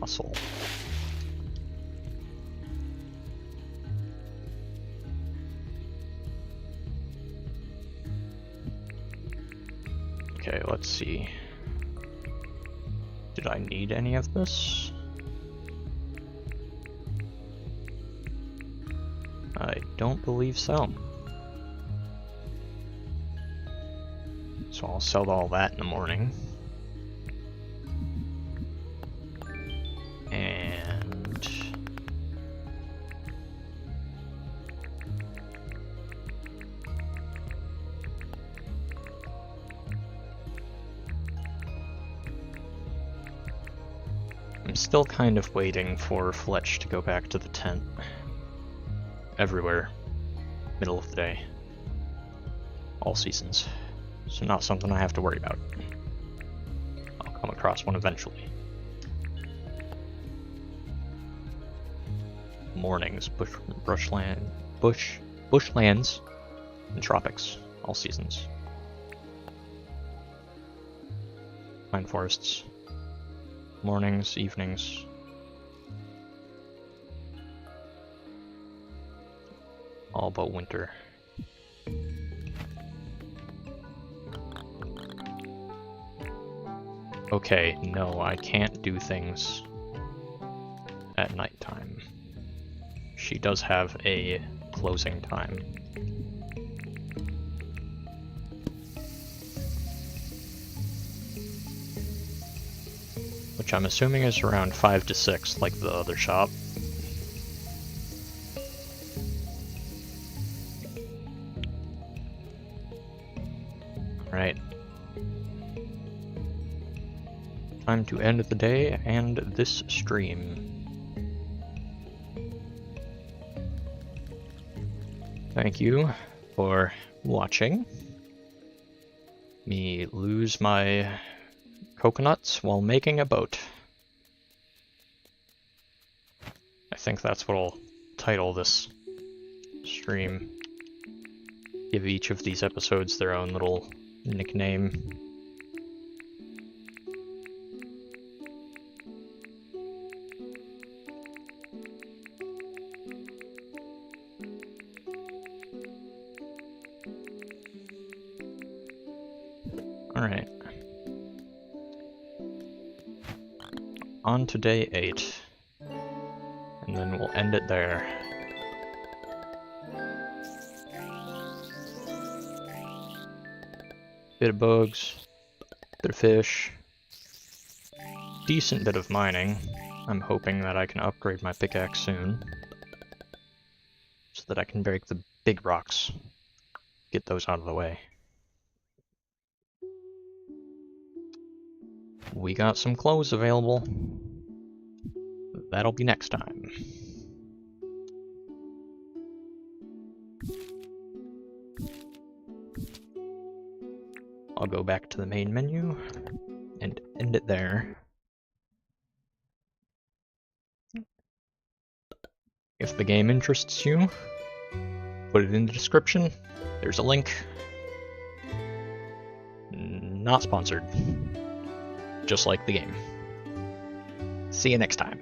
Speaker 1: Muscle. Okay, let's see. Did I need any of this? I don't believe so. So I'll sell all that in the morning. And... I'm still kind of waiting for Fletch to go back to the tent. Everywhere. Middle of the day. All seasons. So not something I have to worry about. I'll come across one eventually. Mornings, bushlands, and tropics. All seasons. Pine forests. Mornings, evenings. All but winter. Okay, no, I can't do things at nighttime. She does have a closing time. Which I'm assuming is around 5 to 6, like the other shop. Right. Time to end the day and this stream. Thank you for watching me lose my coconuts while making a boat. I think that's what I'll title this stream. Give each of these episodes their own little nickname. Alright. On to day 8. And then we'll end it there. Bit of bugs, bit of fish, decent bit of mining. I'm hoping that I can upgrade my pickaxe soon, so that I can break the big rocks. Get those out of the way. We got some clothes available. That'll be next time. I'll go back to the main menu and end it there. If the game interests you, put it in the description. There's a link. Not sponsored. Just like the game. See you next time.